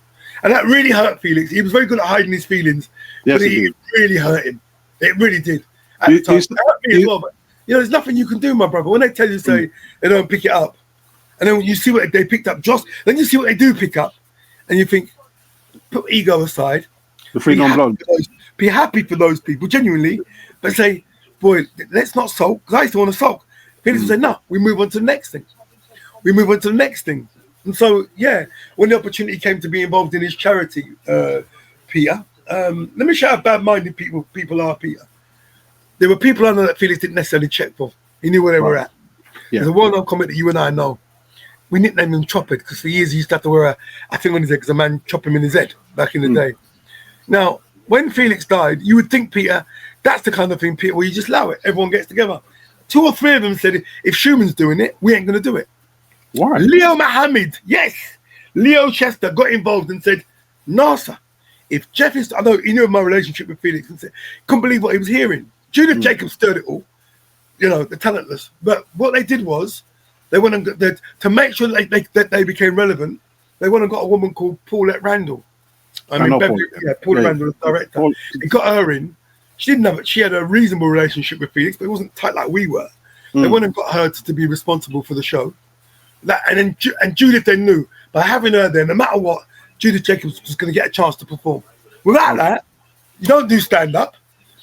And that really hurt Felix. He was very good at hiding his feelings, but it really hurt him. It really did. At the time. It hurt me as well, but there's nothing you can do, my brother. When they tell you, say, they don't pick it up, and then when you see what they picked up, then you see what they do pick up, and you think, put ego aside. The free non-blonde. Be happy for those people, genuinely, but say, boy, let's not sulk, because I used to want to sulk. Felix would say, no, we move on to the next thing. And so, when the opportunity came to be involved in his charity, Peter, let me show how bad-minded people are, Peter. There were people I know that Felix didn't necessarily check for. He knew where they were at. There's a well-known comic that you and I know. We nicknamed him Chopper because for years he used to have to wear a thing on his head because a man chopped him in his head back in the day. Now, when Felix died, you would think, Peter, that's the kind of thing, Peter, where you just allow it. Everyone gets together. 2 or 3 of them said, if Schuman's doing it, we ain't going to do it. Why? Leo Mohammed, yes. Leo Chester got involved and said, no, sir. if Geoff is, I know he knew of my relationship with Felix and said, couldn't believe what he was hearing. Judith Jacobs stirred it all, you know, the talentless. But what they did was, they went and got, to make sure that they became relevant, they went and got a woman called Paulette Randall. Paulette Randall, the director. He got her in. She had a reasonable relationship with Felix, but it wasn't tight like we were. They went and got her to be responsible for the show. And Judith then knew, by having her there, no matter what, Judith Jacobs was going to get a chance to perform. Without that, you don't do stand-up.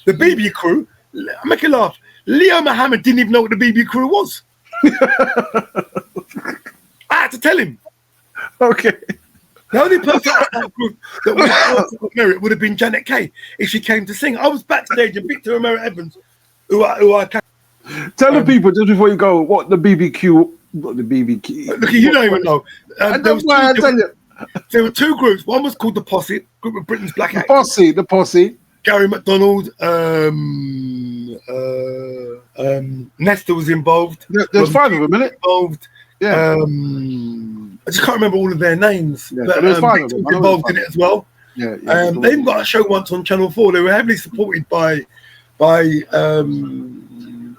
The BB crew, I make you laugh, Leo Muhammad didn't even know what the BB crew was. I had to tell him. Okay. The only person out of that group that would merit would have been Janet Kay if she came to sing. I was backstage and Victor Romero Evans, who I tell the people just before you go what the BBQ. What the BBQ? Look, you don't even know. There were two groups. One was called the Posse, group of Britain's black actors. The Posse. Gary McDonald, Nesta was involved. There's 5 of them, isn't it? Involved. Yeah. I just can't remember all of their names. Yeah, but there's 5 of them. Involved in it as well. Yeah. They even got a show once on Channel 4. They were heavily supported by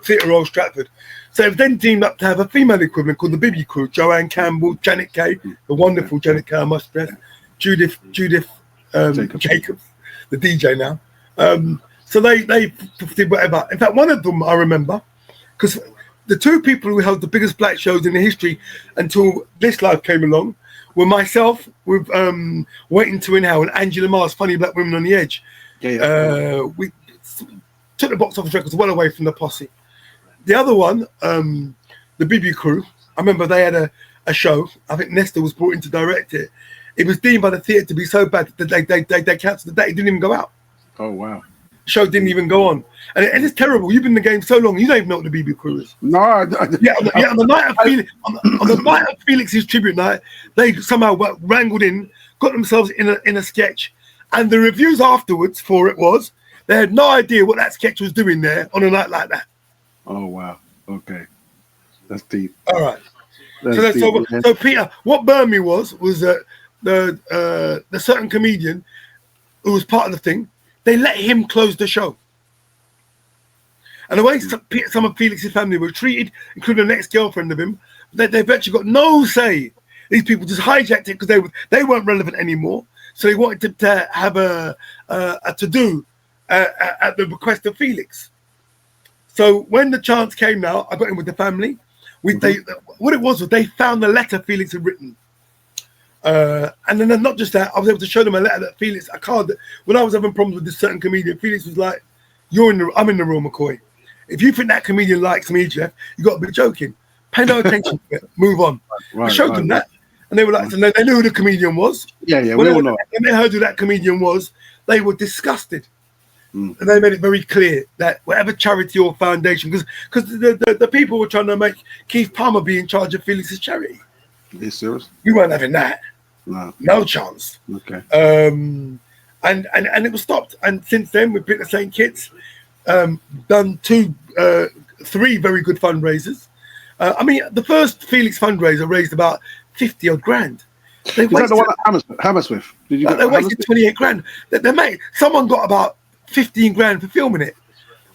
Theatre Royal Stratford. So it was then teamed up to have a female equivalent called the BB Crew. Joanne Campbell, Janet Kay, the wonderful Janet Kay, I must stress. Judith Jacobs, the DJ now. So they did whatever. In fact, one of them I remember, because the two people who held the biggest black shows in the history until this life came along were myself with Waiting to Inhale and Angela Mars, Funny Black Women on the Edge. We took the box office records well away from the Posse. The other one, the BB Crew, I remember they had a show. I think Nesta was brought in to direct it. It was deemed by the theatre to be so bad that they cancelled the date. It didn't even go out. Oh, wow. The show didn't even go on. And it's terrible. You've been in the game so long, you don't even know what the BB Crew is. No. On the night of Felix's tribute night, they somehow wrangled in, got themselves in a sketch. And the reviews afterwards for it was, they had no idea what that sketch was doing there on a night like that. Oh, wow. Okay. That's deep. All right. So Peter, what burned me was that the certain comedian who was part of the thing, they let him close the show. And the way some of Felix's family were treated, including the next girlfriend of him, they've actually got no say. These people just hijacked it because they weren't relevant anymore. So they wanted to have a to-do at the request of Felix. So when the chance came now, I got in with the family. What it was they found the letter Felix had written. And then not just that, I was able to show them a letter that Felix, a card that when I was having problems with this certain comedian, Felix was like, I'm in the room, McCoy. If you think that comedian likes me, Geoff, you got to be joking. Pay no attention to it. Move on. I showed them that. And they were like, so they knew who the comedian was. Yeah, we all know. When they heard who that comedian was, they were disgusted. And they made it very clear that whatever charity or foundation, because the people were trying to make Keith Palmer be in charge of Felix's charity. Are you serious? You weren't having that. No chance. Okay. And it was stopped. And since then, we've been the same kids, done 3 very good fundraisers. I mean, the first Felix fundraiser raised about 50 odd grand. Is that the one at Hammersmith? Did you? They wasted 28 grand. Someone got about 15 grand for filming it.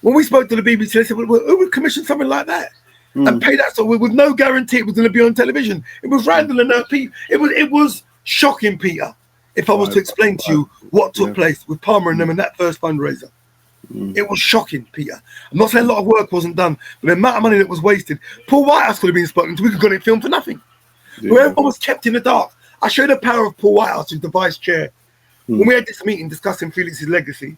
When we spoke to the BBC, they said, well, who would commission something like that and pay that? So with no guarantee it was going to be on television. It was Randall and Pete. It was shocking, Peter, if I was to explain to you what took place with Palmer and them in that first fundraiser. It was shocking, Peter. I'm not saying a lot of work wasn't done, but the amount of money that was wasted. Paul Whitehouse could have been spoken to. We could have got it filmed for nothing. But everyone was kept in the dark. I showed the power of Paul Whitehouse, who's the vice chair. When we had this meeting discussing Felix's legacy,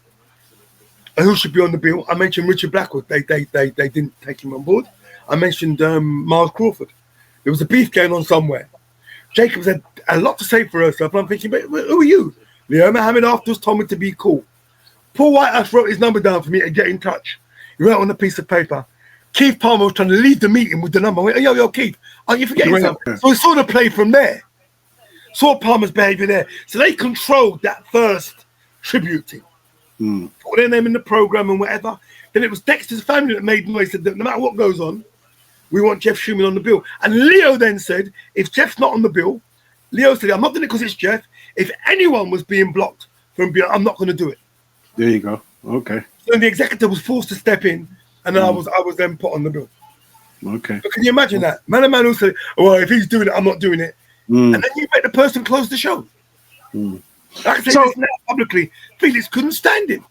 and who should be on the bill, I mentioned Richard Blackwood. They didn't take him on board. I mentioned Miles Crawford. There was a beef going on somewhere. Jacobs had a lot to say for herself. And I'm thinking, but who are you? Leo Mohammed afterwards told me to be cool. Paul Whitehouse wrote his number down for me to get in touch. He wrote on a piece of paper. Keith Palmer was trying to leave the meeting with the number. I went, yo, Keith, aren't you forgetting something? So we saw the play from there. Saw Palmer's behaviour there. So they controlled that first tribute thing. Put their name in the programme and whatever. Then it was Dexter's family that made noise, said that no matter what goes on, we want Geoff Schuman on the bill. And Leo then said, if Geoff's not on the bill, Leo said, I'm not doing it because it's Geoff. If anyone was being blocked from being, I'm not going to do it. There you go. Okay. So the executive was forced to step in, and then I was then put on the bill. Okay. But can you imagine that? Man will say, well, if he's doing it, I'm not doing it. And then you make the person close the show. I can say this now publicly. Felix couldn't stand it.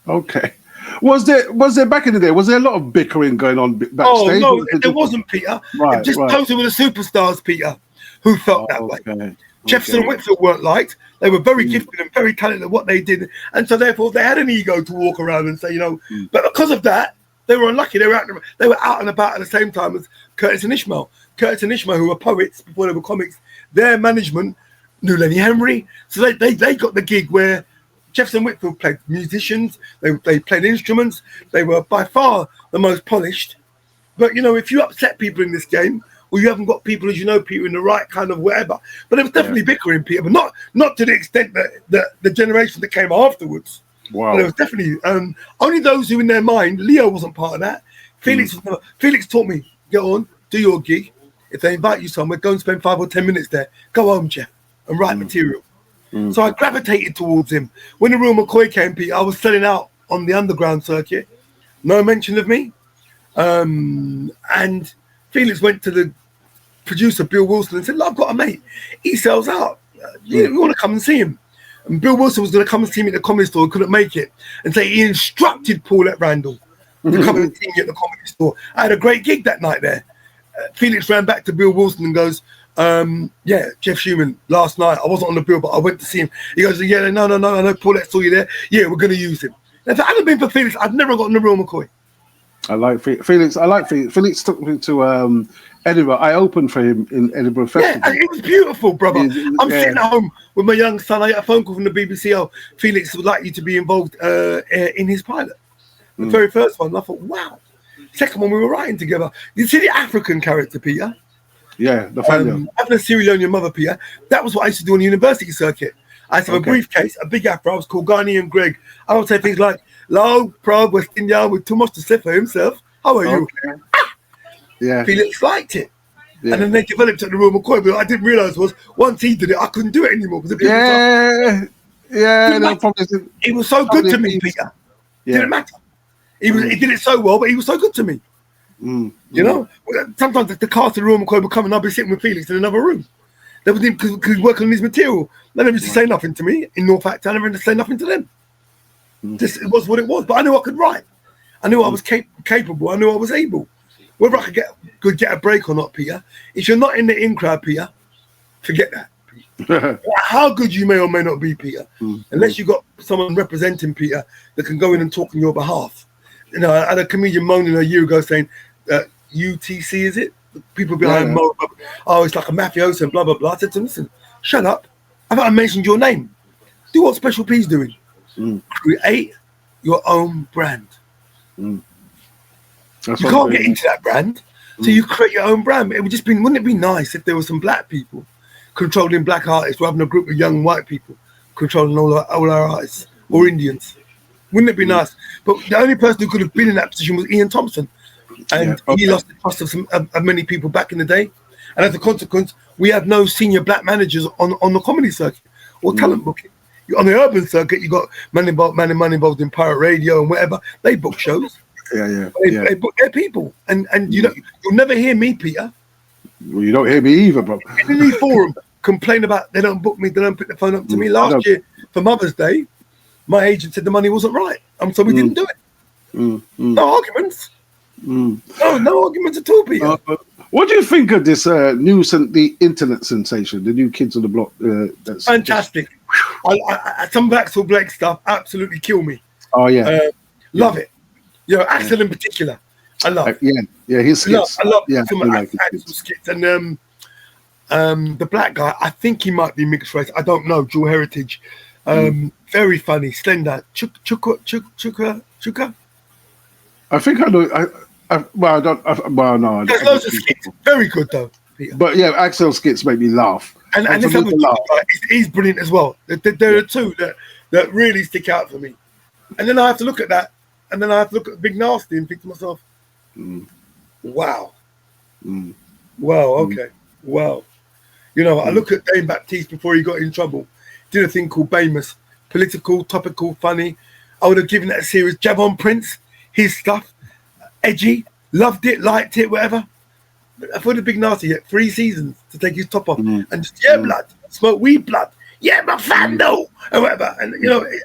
Okay. Was there back in the day? Was there a lot of bickering going on backstage? Oh no, there wasn't, Peter. Right, just posing with the superstars, Peter, who felt that way. Jefferson and Whitfield weren't liked. They were very gifted and very talented at what they did, and so therefore they had an ego to walk around and say, you know. But because of that, they were unlucky. They were out and about at the same time as Curtis and Ishmael. Curtis and Ishmael, who were poets before they were comics, their management knew Lenny Henry, so they got the gig where Jefferson Whitfield played musicians. They played instruments. They were by far the most polished. But you know, if you upset people in this game, or you haven't got people, as you know, Peter, in the right kind of whatever. But it was definitely bickering, Peter, but not to the extent that the generation that came afterwards. Wow. But it was definitely only those who, in their mind, Leo wasn't part of that. Felix taught me, get on, do your gig. If they invite you somewhere, go and spend 5 or 10 minutes there. Go home, Geoff, and write material. So I gravitated towards him. When the Real McCoy came, Peter, I was selling out on the underground circuit. No mention of me. And Felix went to the producer, Bill Wilson, and said, look, I've got a mate. He sells out. You want to come and see him? And Bill Wilson was going to come and see me at the comedy store, couldn't make it. And so he instructed Paulette Randall to come and see me at the comedy store. I had a great gig that night there. Felix ran back to Bill Wilson and goes, yeah, Geoff Schuman, last night, I wasn't on the bill, but I went to see him. He goes, yeah, no, I know Paulette saw you there. Yeah, we're going to use him. And if it hadn't been for Felix, I'd never gotten the Real McCoy. I like Felix. Felix took me to Edinburgh. I opened for him in Edinburgh Festival. Yeah, it was beautiful, brother. I'm sitting at home with my young son. I get a phone call from the BBC. Oh, Felix would like you to be involved in his pilot. The very first one. And I thought, wow. Second one, we were writing together. You see the African character, Peter? Yeah, the family. Having a Sierra Leonean mother, Peter. That was what I used to do on the university circuit. I used to have a briefcase, a big afro. I was called Ghanaian Greg. I would say things like, "Low, proud West Indian with too much to say for himself. How are you?" Yeah. Felix liked it. Yeah. And then they developed at the Real McCoy, but I didn't realise was once he did it, I couldn't do it anymore. He was so good to me, Peter. Didn't matter. He did it so well, but he was so good to me. You know, sometimes the cast of the Real McCoy would come and I'd be sitting with Felix in another room. They would because he's working on his material. They never used to say nothing to me in North Acton. I never used to say nothing to them. Just it was what it was. But I knew I could write. I knew I was capable. I knew I was able. Whether I could get a break or not, Peter. If you're not in the in crowd, Peter, forget that. Peter. How good you may or may not be, Peter, unless you've got someone representing Peter that can go in and talk on your behalf. You know, I had a comedian moaning a year ago saying, UTC, is it? People behind Mo, oh, it's like a mafioso and blah, blah, blah. I said to him, listen, shut up. I haven't mentioned your name. Do what Special P's doing. Create your own brand. You can't get into that brand, so you create your own brand. It would just be, wouldn't it be nice if there were some black people controlling black artists rather than a group of young white people controlling all our artists, or Indians? Wouldn't it be nice? But the only person who could have been in that position was Ian Thompson. And he lost the trust of many people back in the day. And as a consequence, we have no senior black managers on the comedy circuit or talent booking. On the urban circuit, you got man involved in pirate radio and whatever. They book shows. They book their people. And you know, you'll never hear me, Peter. Well, you don't hear me either, bro. In any forum, complain about they don't book me, they don't pick the phone up to me. Last year, for Mother's Day, my agent said the money wasn't right. So we didn't do it. No arguments. No arguments at all, Peter. What do you think of this the internet sensation, the new Kids on the Block? That's fantastic. Some Axel Blake stuff absolutely kill me. Oh yeah, love it. You know, Axel in particular, I love. His skits. I love some of Axel's skits, and the black guy. I think he might be mixed race. I don't know. Dual heritage. Very funny, slender. Chuka. I think I know. No. There's loads of skits. Very good though, Peter. But yeah, Axel's skits make me laugh. And this he's brilliant as well. There are two that really stick out for me. And then I have to look at that, and then I have to look at Big Nasty and think to myself, wow. Wow, okay. Wow. You know, I look at Dane Baptiste before he got in trouble. Did a thing called Bamus. political, topical, funny. I would have given it a series. Javon Prince, his stuff, edgy, loved it, liked it, whatever. But for the big nasty, 3 seasons to take his top off and just blood, smoke weed, blood. Yeah, my fan though, and whatever. And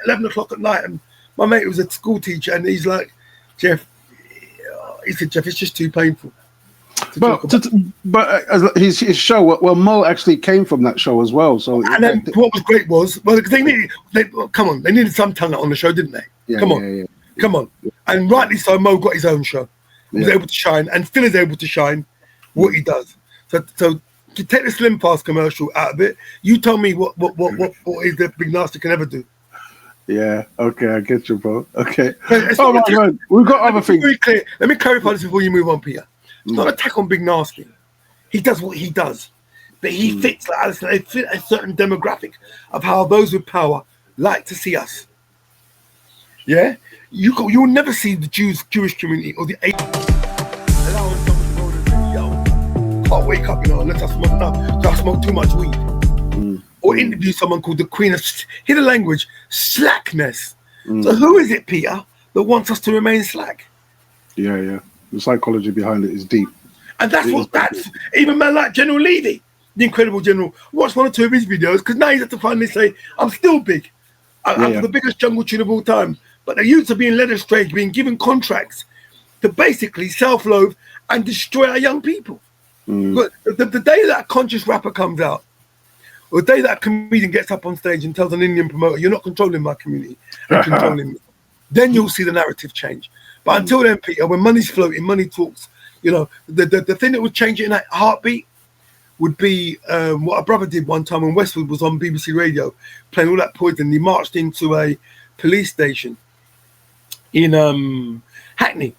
11 o'clock at night, and my mate was a school teacher, and he's like, Geoff, he said, Geoff, it's just too painful. But his show, well, Mo actually came from that show as well. So and then what was great was, they needed some talent on the show, didn't they? Yeah, come on. And rightly so, Mo got his own show. He was able to shine, and still is able to shine what he does. So to take the Slim Fast commercial out of it, you tell me what is the Big Nasty can ever do. Yeah, okay, I get you, bro. Okay. Oh, my God. We've got other things. Very clear. Let me clarify this before you move on, Peter. It's not an attack on Big Nasty. He does what he does. But he fits, like Alison, they fit a certain demographic of how those with power like to see us. Yeah? You will never see the Jewish community or the allowing someone to go and say, yo, can't wake up, unless I smoke enough, because I smoke too much weed. Or interview someone called the Queen of, hear the language, slackness. So who is it, Peter, that wants us to remain slack? Yeah. The psychology behind it is deep. And that's even man like General Levy, the incredible general. Watch 1 or 2 of his videos, because now he's had to finally say, I'm still big. I'm the biggest jungle tune of all time. But the youths are being led astray, being given contracts to basically self-loathe and destroy our young people. But the day that a conscious rapper comes out, or the day that a comedian gets up on stage and tells an Indian promoter, you're not controlling my community, and controlling me, then you'll see the narrative change. But until then, Peter, when money's floating, money talks, the thing that would change it in that heartbeat would be what a brother did one time when Westwood was on BBC Radio playing all that poison. He marched into a police station in Hackney,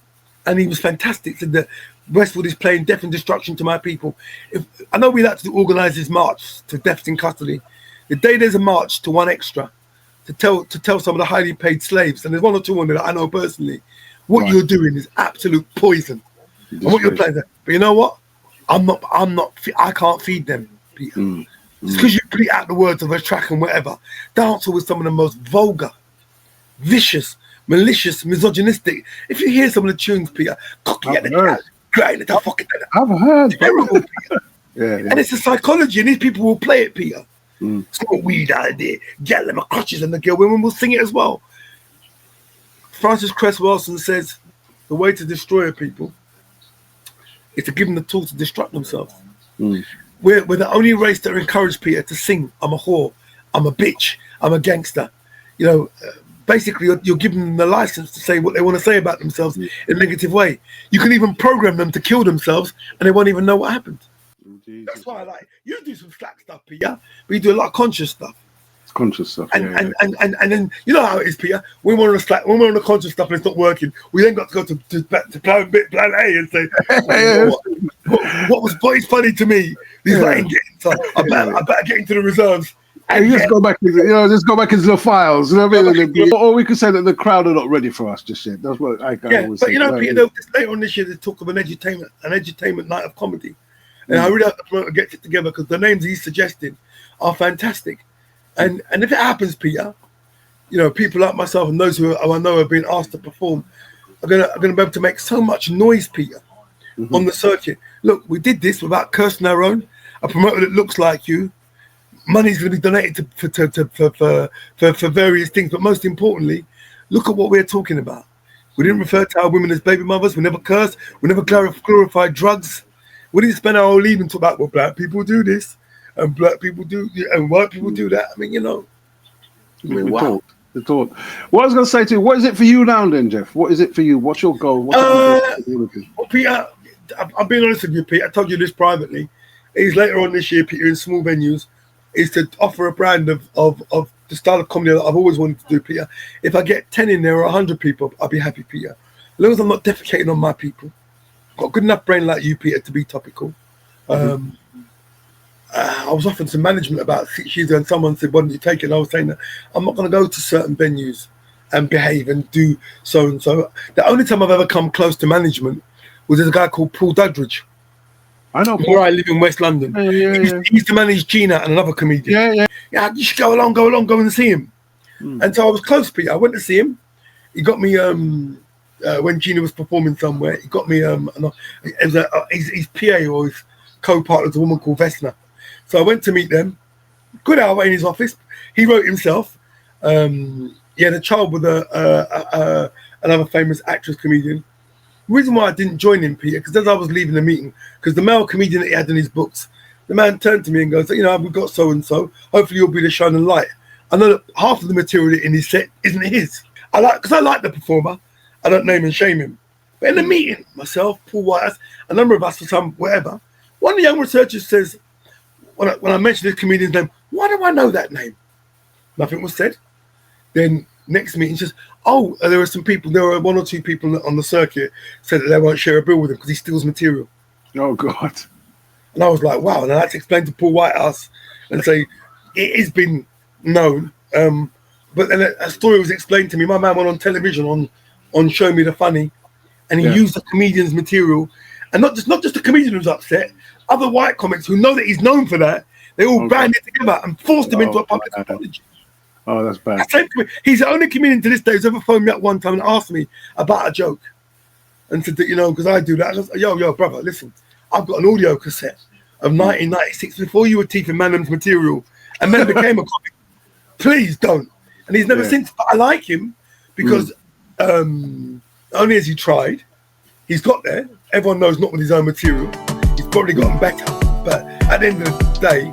and he was fantastic. Said that Westwood is playing death and destruction to my people. I know we like to organise this march to deaths in custody. The day there's a march to 1 extra to tell some of the highly paid slaves, and there's 1 or 2 on there that I know personally, what you're doing is absolute poison. And what you're playing there. But you know what? I can't feed them, Peter. It's because you bleat out the words of a track and whatever. Dancehall with some of the most vulgar, vicious, malicious, misogynistic. If you hear some of the tunes, Peter, I've heard. Terrible, Peter. Yeah. And it's a psychology, and these people will play it, Peter. Smoke weed out of there, get them a crutches, and the girl women will sing it as well. Francis Cress Wilson says the way to destroy a people is to give them the tools to destruct themselves. We're the only race that encourage Peter to sing, I'm a whore, I'm a bitch, I'm a gangster. Basically, you're giving them the license to say what they want to say about themselves in a negative way. You can even program them to kill themselves, and they won't even know what happened. That's why I like you do some slack stuff, Peter, but you do a lot of conscious stuff. Conscious stuff, and then you know how it is, Peter. When we're on the slack, when we're on the conscious stuff and it's not working, we then got to go to plan A and say, what is funny to me? These ain't getting. So I better get into the reserves. And just go back, into the files. You know what I mean? Or we could say that the crowd are not ready for us just yet. That's what I always say. But Peter, later on this year, they talk of an edutainment night of comedy, and I really have to promote and get it together because the names he's suggesting are fantastic. And if it happens, Peter, people like myself and those who I know have been asked to perform are gonna be able to make so much noise, Peter, on the circuit. Look, we did this without cursing our own. A promoter that looks like you. Money's going to be donated for various things, but most importantly, look at what we're talking about. We didn't refer to our women as baby mothers. We never cursed. We never glorified drugs. We didn't spend our whole evening talking about, well, black people do this, and black people do, and white people do that. I mean, wow. The thought. What I was going to say to you, what is it for you now then, Geoff? What is it for you? What's your goal? Well, Peter, I've been honest with you, Peter. I told you this privately. Is later on this year, Peter, in small venues, is to offer a brand of the style of comedy that I've always wanted to do, Peter. If I get 10 in there or 100 people, I'll be happy, Peter. As long as I'm not defecating on my people. Got a good enough brain like you, Peter, to be topical. I was offered some management about 6 years ago, and someone said, why don't you take it? And I was saying that I'm not going to go to certain venues and behave and do so and so. The only time I've ever come close to management was there's a guy called Paul Dudridge. I know where I live in West London. He used to manage Gina and another comedian. Yeah, you should go and see him. And so I was close, Peter. I went to see him. He got me when Gina was performing somewhere. He got me his PA or his co-partner was a woman called Vesna. So I went to meet them. Good hour in his office. He wrote himself. He had a child with another famous actress comedian. The reason why I didn't join him, Peter, because as I was leaving the meeting, because the male comedian that he had in his books, the man turned to me and goes, you know, we've got so and so. Hopefully, you'll be the shining light. I know that half of the material in his set isn't his. I like the performer. I don't name and shame him. But in the meeting, myself, Paul White, a number of us for some whatever, one of the young researchers says, when I mentioned this comedian's name, why do I know that name? Nothing was said. Then next meeting says, there were one or two people on the circuit said that they won't share a bill with him because he steals material. Oh God. And I was like, wow. And I had to explain to Paul Whitehouse and say, it has been known. But then a story was explained to me. My man went on television on Show Me the Funny, and he used the comedian's material. And not just the comedian who's upset, other white comics who know that he's known for that, they all banded together and forced him into a public apology. Oh, that's bad. He's the only comedian to this day who's ever phoned me up one time and asked me about a joke. And said that, you know, because I do that. I was, yo, brother, listen, I've got an audio cassette of 1996 before you were teething Manham's material and then became a comic. Please don't. And he's never since. But I like him because only as he tried, he's got there. Everyone knows not with his own material. He's probably gotten better. But at the end of the day,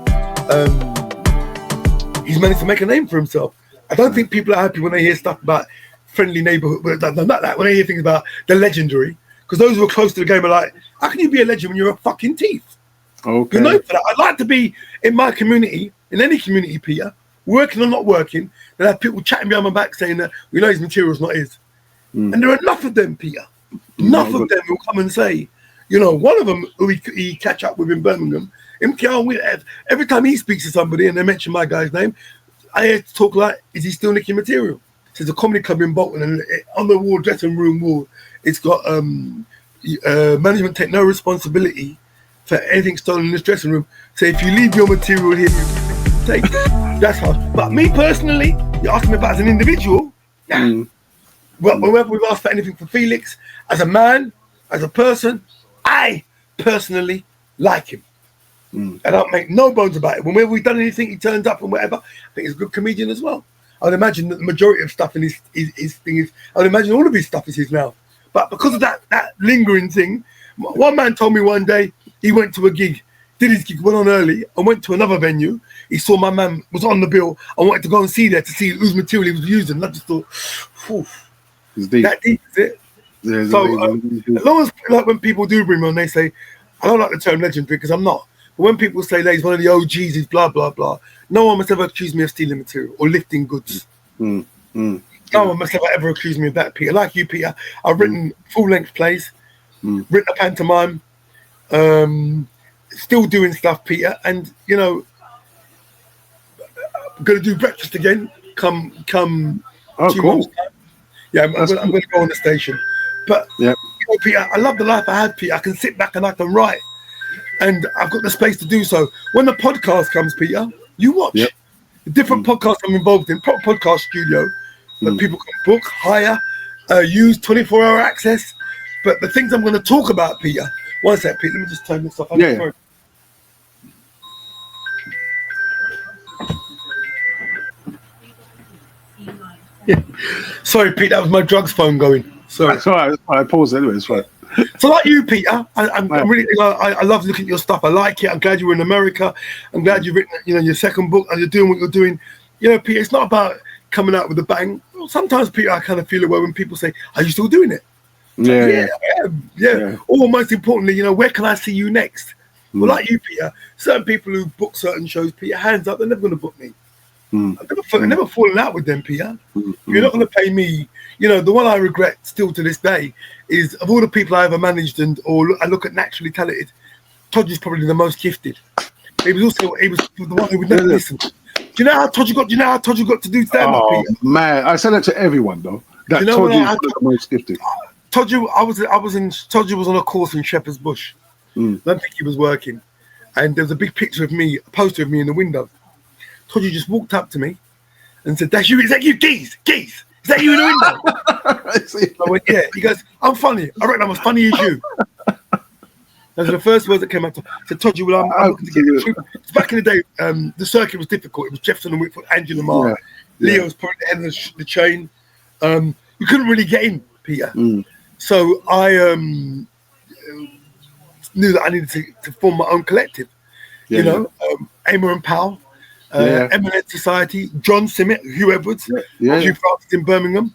he's managed to make a name for himself. I don't think people are happy when they hear stuff about friendly neighborhood. Not that. When they hear things about the legendary, because those who are close to the game are like, how can you be a legend when you're a fucking thief? Okay. You know, for that. I'd like to be in my community, in any community, Peter, working or not working, that have people chatting behind my back saying that we know his material's not his. And there are enough of them, Peter. Enough of them who come and say, you know, one of them who he catch up with in Birmingham, every time he speaks to somebody and they mention my guy's name, I hear to talk like, is he still nicking material? So there's a comedy club in Bolton, and on the wall, dressing room wall, it's got management take no responsibility for anything stolen in this dressing room. So if you leave your material here, take it. That's how. But me personally, you're asking me about as an individual, Well, whenever we've asked for anything for Felix, as a man, as a person, I personally like him. And I don't make no bones about it. Whenever we've done anything, he turns up and whatever. I think he's a good comedian as well. I would imagine that the majority of stuff in his thing is, I would imagine all of his stuff is his now. But because of that lingering thing, one man told me one day he went to a gig, did his gig, went on early, and went to another venue. He saw my man was on the bill. I wanted to go and see there to see whose material he was using. And I just thought, whew, that deep is it? Yeah, so as long as, like, when people do bring me on, they say, I don't like the term legendary because I'm not. But when people say that he's one of the OGs, he's blah, blah, blah, no one must ever accuse me of stealing material or lifting goods. No one must ever accuse me of that, Peter. Like you, Peter, I've written full-length plays, written a pantomime, still doing stuff, Peter. And, you know, I'm going to do breakfast again come 2 months time. Yeah, I'm going to go on the station. But, you know, Peter, I love the life I had, Peter. I can sit back and I can write. And I've got the space to do so. When the podcast comes, Peter, you watch. The different podcasts I'm involved in, proper podcast studio that people can book, hire, use 24-hour access. But the things I'm going to talk about, Peter, one sec, Peter, let me just turn this off. Sorry, Pete, that was my drugs phone going. Sorry. That's all right. I paused anyway. It's right. So, like you, Peter, I'm really, I love looking at your stuff. I like it. I'm glad you're in America. I'm glad you've written, you know, your second book and you're doing what you're doing. You know, Peter, it's not about coming out with a bang. Sometimes, Peter, I kind of feel it when people say, "Are you still doing it?" Yeah. Or most importantly, you know, where can I see you next? Well, like you, Peter, certain people who book certain shows, Peter, hands up, they're never going to book me. I've never fallen out with them, Peter. You're not going to pay me. You know, the one I regret still to this day is, of all the people I ever managed I look at naturally talented, Toddy's probably the most gifted. He was the one who would never listen. Do you know how Toddy got to do stand-up, Peter? Man, I said that to everyone though. That Toddy is the most gifted. Toddy was on a course in Shepherd's Bush. I don't think he was working. And there's a big picture of me, a poster of me in the window. Toddy just walked up to me and said, "That's you? Is that you, Geese? Geese? Is that you in the window?" I went, "Yeah." He goes, "I'm funny. I reckon I'm as funny as you." Those are the first words that came out. I said, "Told you, well, I'm looking to get the truth." It's back in the day, the circuit was difficult. It was Jefferson and Whitford, Angela Marr. Leo's probably the end of the chain. You couldn't really get in, Peter. So I knew that I needed to form my own collective. Amer and Powell, Eminent Society, John Simmet, Hugh Edwards, Hugh Francis in Birmingham,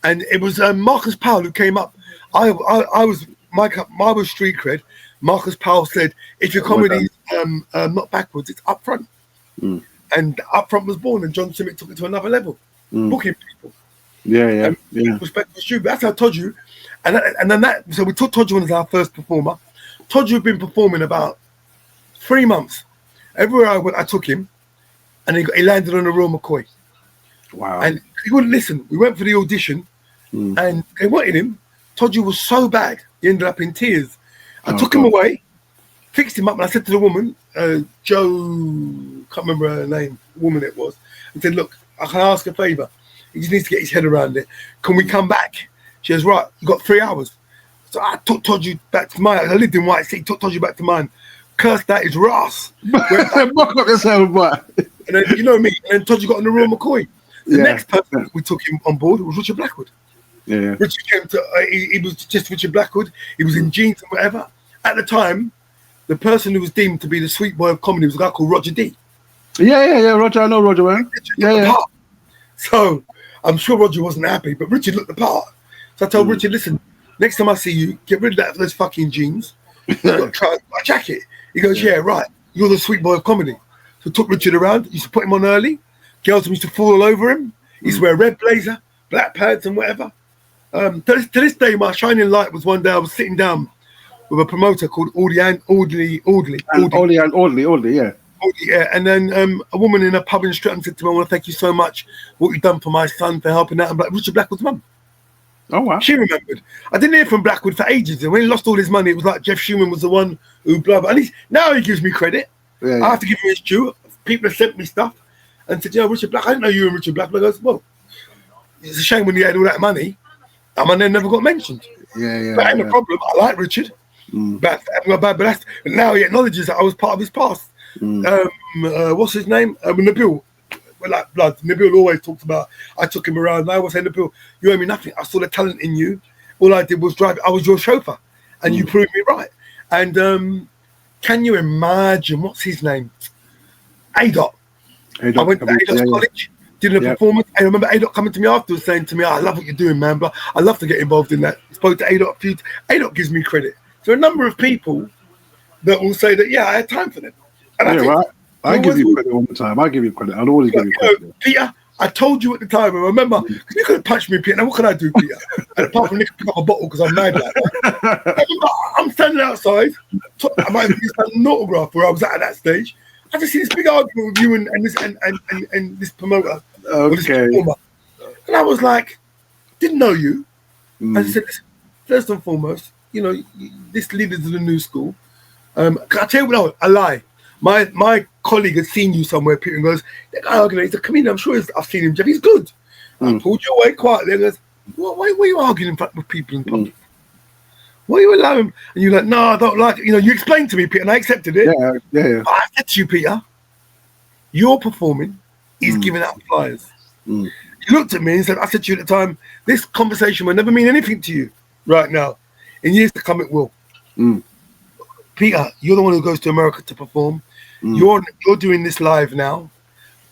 and it was Marcus Powell who came up. I was street cred. Marcus Powell said, "If your comedy's not backwards, it's up front." And up front was born, and John Simmet took it to another level, booking people. Respect was due. But that's how Toju, and then that. So we took Toju on as our first performer. Toju had been performing about 3 months. Everywhere I went, I took him, and he landed on a Royal McCoy. Wow! And he wouldn't listen. We went for the audition, and they wanted him. Toju was so bad, he ended up in tears. I took him away, fixed him up, and I said to the woman, Joe, can't remember her name, woman it was, and said, "Look, I can ask a favour. He just needs to get his head around it. Can we come back?" She goes, "Right, you got 3 hours." So I took Toju back to mine. I lived in White City, took Toju back to mine. Cursed that his Ross. And then, you know me, and then Toju got on the Royal McCoy. The next person we took him on board was Richard Blackwood. Richard came to, he was just Richard Blackwood. He was in jeans and whatever. At the time, the person who was deemed to be the sweet boy of comedy was a guy called Roger D. Roger, I know Roger, man. So I'm sure Roger wasn't happy, but Richard looked the part. So I told Richard, "Listen, next time I see you, get rid of those fucking jeans. You've got to try my jacket." He goes, "Yeah, right. You're the sweet boy of comedy." So took Richard around, used to put him on early. Girls used to fall all over him. He used to wear a red blazer, black pants and whatever. To this day, my shining light was one day I was sitting down with a promoter called Audley, and then a woman in a pub in Stratton said to me, "I want to thank you so much for what you've done for my son, for helping out." I'm like, Richard Blackwood's mum. Oh, wow. She remembered. I didn't hear from Blackwood for ages, and when he lost all his money, it was like Geoff Schuman was the one who blah blah. And now he gives me credit. I have to give him his due. People have sent me stuff and said, Richard Black, I didn't know you were Richard Black. But I goes, "Well, it's a shame when he had all that money. My name never got mentioned." But ain't a problem. I like Richard. But now he acknowledges that I was part of his past. What's his name? Nabil. Well, like blood. Nabil always talks about, I took him around. And I always say, "Nabil, you owe me nothing. I saw the talent in you. All I did was drive. I was your chauffeur, and you proved me right." And can you imagine, what's his name? ADOT. I went to ADOT's college, did a performance. I remember ADOT coming to me afterwards saying to me, "I love what you're doing, man, but I love to get involved in that." Spoke to ADOT a few. ADOT gives me credit. So a number of people that will say that, I had time for them. And I give you credit all the time. I give you credit. I'll always give you credit. Peter, I told you at the time, I remember, because you could have punched me, Peter. Now, what can I do, Peter? And apart from pick up a bottle because I'm mad like that. I'm standing outside. I might have used an autograph where I was at that stage. I just see this big argument with you and this promoter. Or this performer. And I was like, didn't know you. I said, first and foremost, this leader's of the new school. I tell you what, no, I lie. My colleague had seen you somewhere, Peter, and goes, "That guy arguing, he's a comedian. I'm sure I've seen him, Geoff. He's good." I pulled you away quietly and goes, why are you arguing in front of people in public? Why are you allowing? And you're like, "No, I don't like it." You explained to me, Peter, and I accepted it. But I said to you, Peter, "You're performing. He's giving out flyers." You looked at me and said, I said to you at the time, "This conversation will never mean anything to you right now. In years to come, it will." Peter, you're the one who goes to America to perform. You're doing this live now.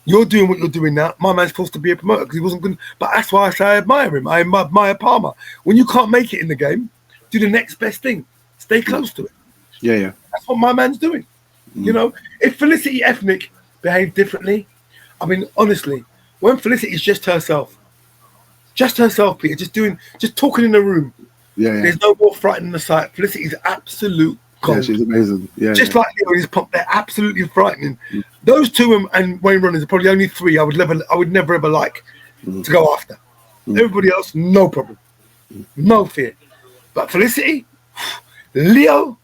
You're doing what you're doing now. My man's supposed to be a promoter because he wasn't good. But that's why I say I admire him. I admire Palmer. When you can't make it in the game, do the next best thing. Stay close to it. That's what my man's doing. If Felicity Ethnic behaved differently, I mean, honestly, when Felicity is just herself, Peter, just talking in a room, there's no more frightening the sight. Felicity is absolute. Yeah, she's amazing. Just like Leo and his pump, they're absolutely frightening. Those two and Wayne Runners are probably the only three I would never ever like to go after. Everybody else, no problem, no fear. But Felicity, Leo,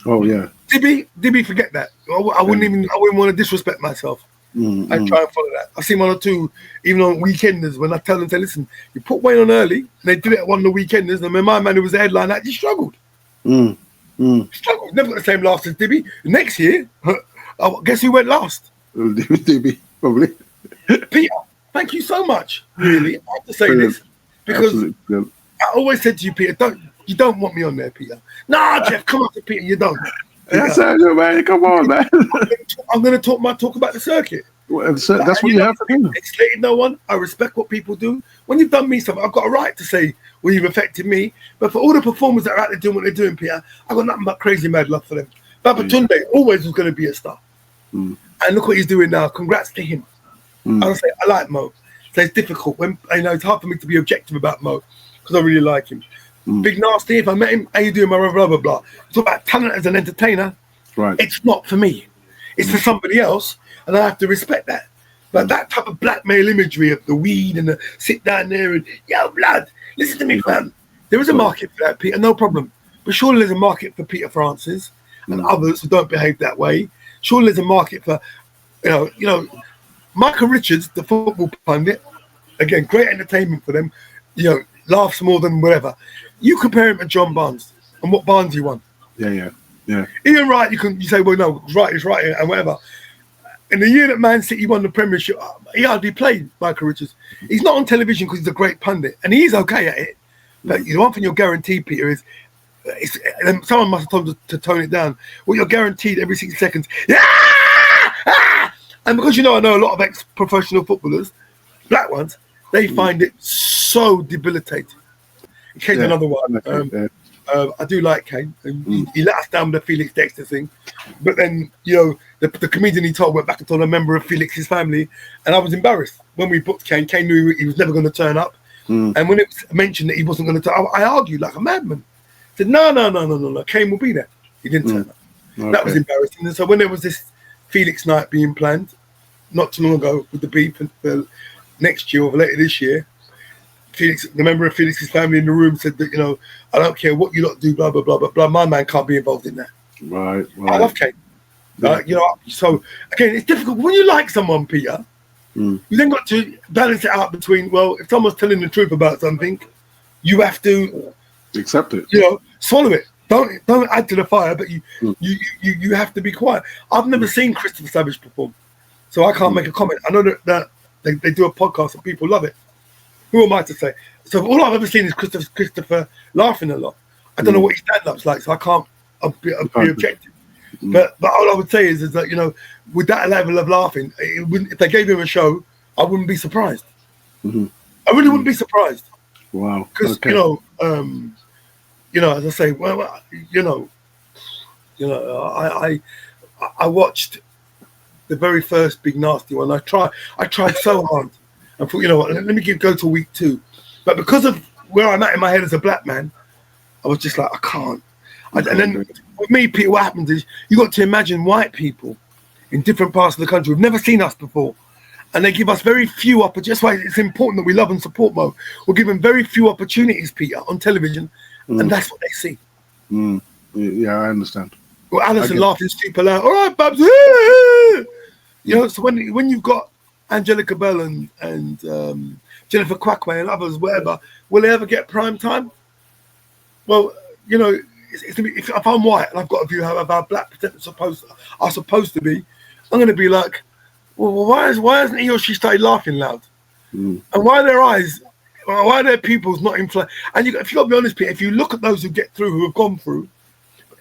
Dibby, forget that. I wouldn't want to disrespect myself. I try and follow that. I've seen one or two, even on weekenders, when I tell them, say, listen, you put Wayne on early, and they did it at one of the weekenders, and when my man who was the headline actually struggled. Struggled. Never got the same last as Dibby. Next year, guess who went last? Dibby, probably. Peter, thank you so much. Really, I have to say this because I always said to you, Peter, you don't want me on there, Peter. Nah, Geoff, come on to Peter, you don't. That's it, man. Come on, man. I'm going to talk about the circuit. Well, that's what you have to do. Slating no one. I respect what people do. When you've done me something, I've got a right to say, well, you've affected me. But for all the performers that are out there doing what they're doing, Peter, I've got nothing but crazy mad love for them. Babatunde always was going to be a star. And look what he's doing now. Congrats to him. I say I like Mo. So it's difficult when it's hard for me to be objective about Mo because I really like him. Big Nasty, if I met him, how you doing, blah, blah, blah, blah. Talk about talent as an entertainer. Right. It's not for me. It's for somebody else, and I have to respect that. But that type of blackmail imagery of the weed and the sit down there and, yo, blood, listen to me, fam. There is a market for that, Peter, no problem. But surely there's a market for Peter Francis and others who don't behave that way. Surely there's a market for, you know, Michael Richards, the football pundit, again, great entertainment for them, laughs more than whatever. You compare him to John Barnes and what Barnes he won. Yeah. Ian Wright, you say, well, no, right is right and whatever. In the year that Man City won the Premiership, he hardly played Michael Richards. He's not on television because he's a great pundit, and he's okay at it. But the one thing you're guaranteed, Peter, is someone must have told him to tone it down. Well, you're guaranteed every 60 seconds. And because I know a lot of ex-professional footballers, black ones, they find it so debilitating. Kane's another one. I do like Kane. He let us down with the Felix Dexter thing. But then, the comedian he told went back and told a member of Felix's family. And I was embarrassed. When we booked Kane knew he was never going to turn up. And when it was mentioned that he wasn't going to turn up, I argued like a madman. I said, no. Kane will be there. He didn't turn up. Okay. That was embarrassing. And so when there was this Felix night being planned, not too long ago with the beef for next year or later this year, Felix, the member of Felix's family in the room said that, I don't care what you lot do, blah, blah, blah, blah, blah. My man can't be involved in that. Right. I love Kane. So, again, it's difficult. When you like someone, Peter, you then got to balance it out between, well, if someone's telling the truth about something, you have to accept it. Swallow it. Don't add to the fire, but you have to be quiet. I've never seen Christopher Savage perform, so I can't make a comment. I know that they do a podcast and people love it. Who am I to say? So all I've ever seen is Christopher laughing a lot. I don't know what his stand-up's like, so I can't be objective. But all I would say is that, with that level of laughing, if they gave him a show, I wouldn't be surprised. I really wouldn't be surprised. Wow. Because, as I say, I watched the very first Big Nasty one. I tried so hard. I thought, let me go to week 2. But because of where I'm at in my head as a black man, I was just like, I can't. And then with me, Peter, what happens is you got to imagine white people in different parts of the country who've never seen us before. And they give us very few opportunities. That's why it's important that we love and support Mo. We're given very few opportunities, Peter, on television. And that's what they see. Yeah, I understand. Well, Alison laughing super loud. All right, Babs. So when you've got Angelica Bell and Jennifer Quackway and others, whatever, will they ever get prime time? Well, if I'm white and I've got a view how black presenters are supposed to be, I'm going to be like, well, why hasn't he or she started laughing loud? And why are their pupils not inflamed? And if you got to be honest, Peter, if you look at those who get through, who have gone through,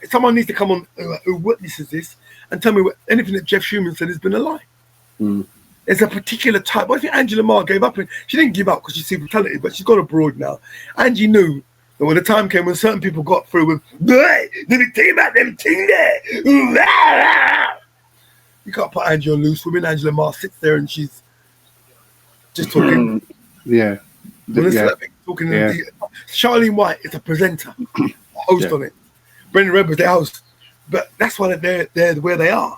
someone needs to come on who witnesses this and tell me anything that Geoff Schuman said has been a lie. There's a particular type. I think Angela Marr gave up. She didn't give up because she's super talented, but she's gone abroad now. Angie knew that when the time came when certain people got through with, let me tell you about them thing there. You can't put Angie on loose women. Angela Marr sits there and she's just talking. Talking. Charlene White is a presenter, a host on it. Brendan Redwood's the host. But that's why they're where they are.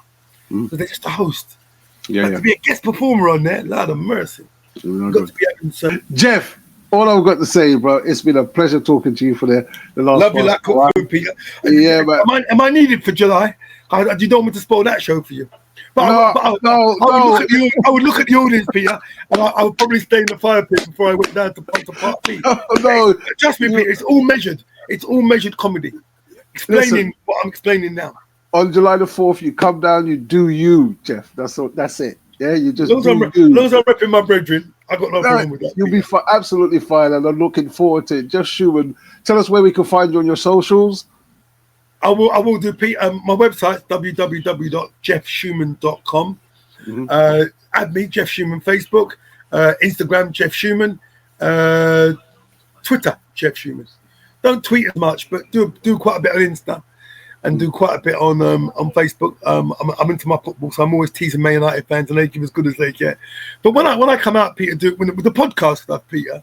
So they're just a host. To be a guest performer on there, Lord of mercy. Got to be having some. Geoff, all I've got to say, bro, it's been a pleasure talking to you for the last. Love you like cook food, Peter. Yeah, but am I needed for July? You don't want me to spoil that show for you? I would look at the audience, Peter, and I would probably stay in the fire pit before I went down to part B. No, trust me, Peter, it's all measured. It's all measured comedy. Explaining what I'm explaining now. On July the 4th, you come down, you do you, Geoff. That's it. Yeah, you just as long as I'm repping my brethren, I got no problem with that. You'll be absolutely fine, and I'm looking forward to it. Geoff Schuman, tell us where we can find you on your socials. I will do, Pete. My website's www.geoffschuman.com. Add me, Geoff Schuman, Facebook, Instagram, Geoff Schuman, Twitter, Geoff Schuman. Don't tweet as much, but do quite a bit on Insta and do quite a bit on Facebook. I'm into my football, so I'm always teasing Man United fans, and they give as good as they get. But when I come out, Peter, with the podcast stuff, Peter,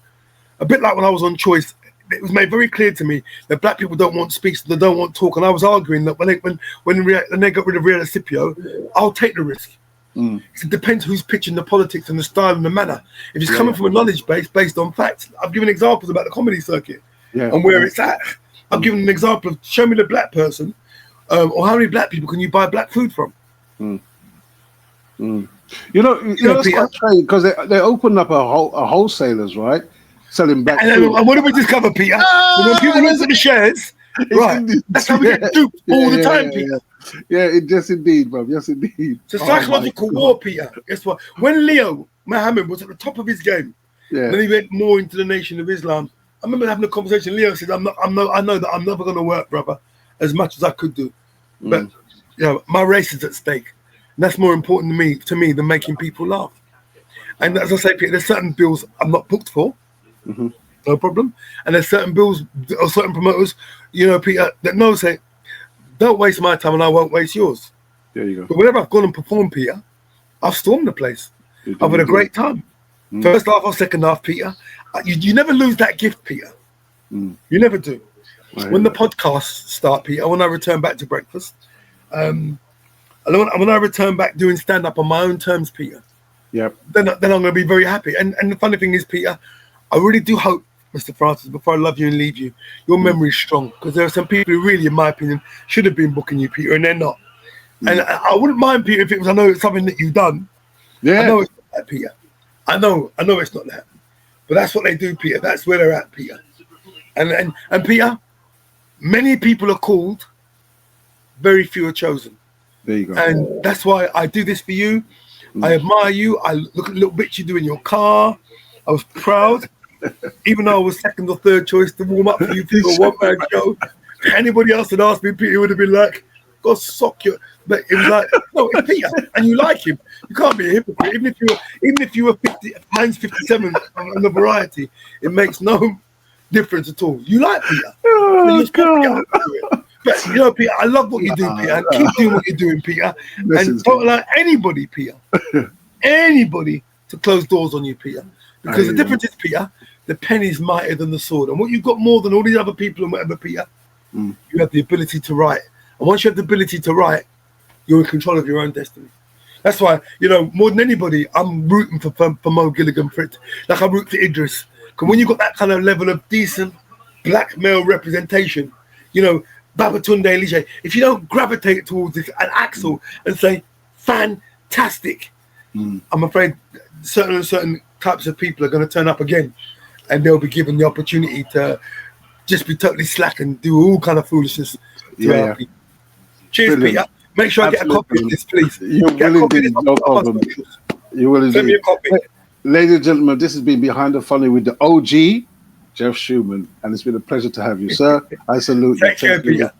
a bit like when I was on Choice, it was made very clear to me that black people don't want speech, they don't want talk, and I was arguing that when they got rid of Real Scipio, I'll take the risk. It depends who's pitching the politics and the style and the manner. If it's coming from a knowledge base based on facts, I've given examples about the comedy circuit and where it's at. I've given an example of show me the black person, or how many black people can you buy black food from? You know that's quite strange because they opened up a wholesalers, right? Selling black food. And what did we discover, Peter? When people look at the shares, right? That's how we get duped all the time, Peter. Yeah, yes indeed, bro. Yes indeed. It's a psychological war, Peter. Guess what? When Leo Muhammad was at the top of his game, then he went more into the Nation of Islam. I remember having a conversation. Leo said, I know that I'm never going to work, brother, as much as I could do. But my race is at stake. And that's more important to me than making people laugh. And as I say, Peter, there's certain bills I'm not booked for. No problem. And there's certain bills or certain promoters, Peter, that say, don't waste my time and I won't waste yours. There you go. But whenever I've gone and performed, Peter, I've stormed the place. I've had a great time. First half or second half, Peter. You never lose that gift, Peter. You never do. When the podcasts start, Peter, when I return back to breakfast, when I return back doing stand-up on my own terms, Peter, then I'm going to be very happy. And the funny thing is, Peter, I really do hope, Mr. Francis, before I love you and leave you, your memory is strong, because there are some people who really, in my opinion, should have been booking you, Peter, and they're not. And I wouldn't mind, Peter, if it was, I know it's something that you've done. I know it's not that, Peter. I know it's not that. But that's what they do, Peter. That's where they're at, Peter. And Peter, many people are called, very few are chosen. There you go. And that's why I do this for you. I admire you. I look at the little bits you do in your car. I was proud. Even though I was second or third choice to warm up for you for a one-man show. Anybody else had asked me, Peter would have been like, God, sock you. But it was like, no, it's Peter, and you like him. You can't be a hypocrite. Even if you were 57 on the variety, it makes no difference at all. You like Peter. God. But Peter, I love what you do, Peter, and keep doing what you're doing, Peter. And don't allow anybody, Peter, anybody to close doors on you, Peter. Because the difference is, Peter, the pen is mightier than the sword. And what you've got more than all these other people and whatever, Peter, you have the ability to write. And once you have the ability to write, you're in control of your own destiny. That's why, more than anybody, I'm rooting for Mo Gilligan for it. Like I root for Idris. Because when you've got that kind of level of decent black male representation, Babatunde Elige, if you don't gravitate towards this and Axel and say, fantastic, I'm afraid certain types of people are going to turn up again, and they'll be given the opportunity to just be totally slack and do all kind of foolishness. Cheers, Peter. Make sure I get a copy of this, please. You will indeed, no problem. You will indeed. Send me a copy. Ladies and gentlemen, this has been Behind the Funny with the OG, Geoff Schuman, and it's been a pleasure to have you, sir. I salute you. Take care, Peter.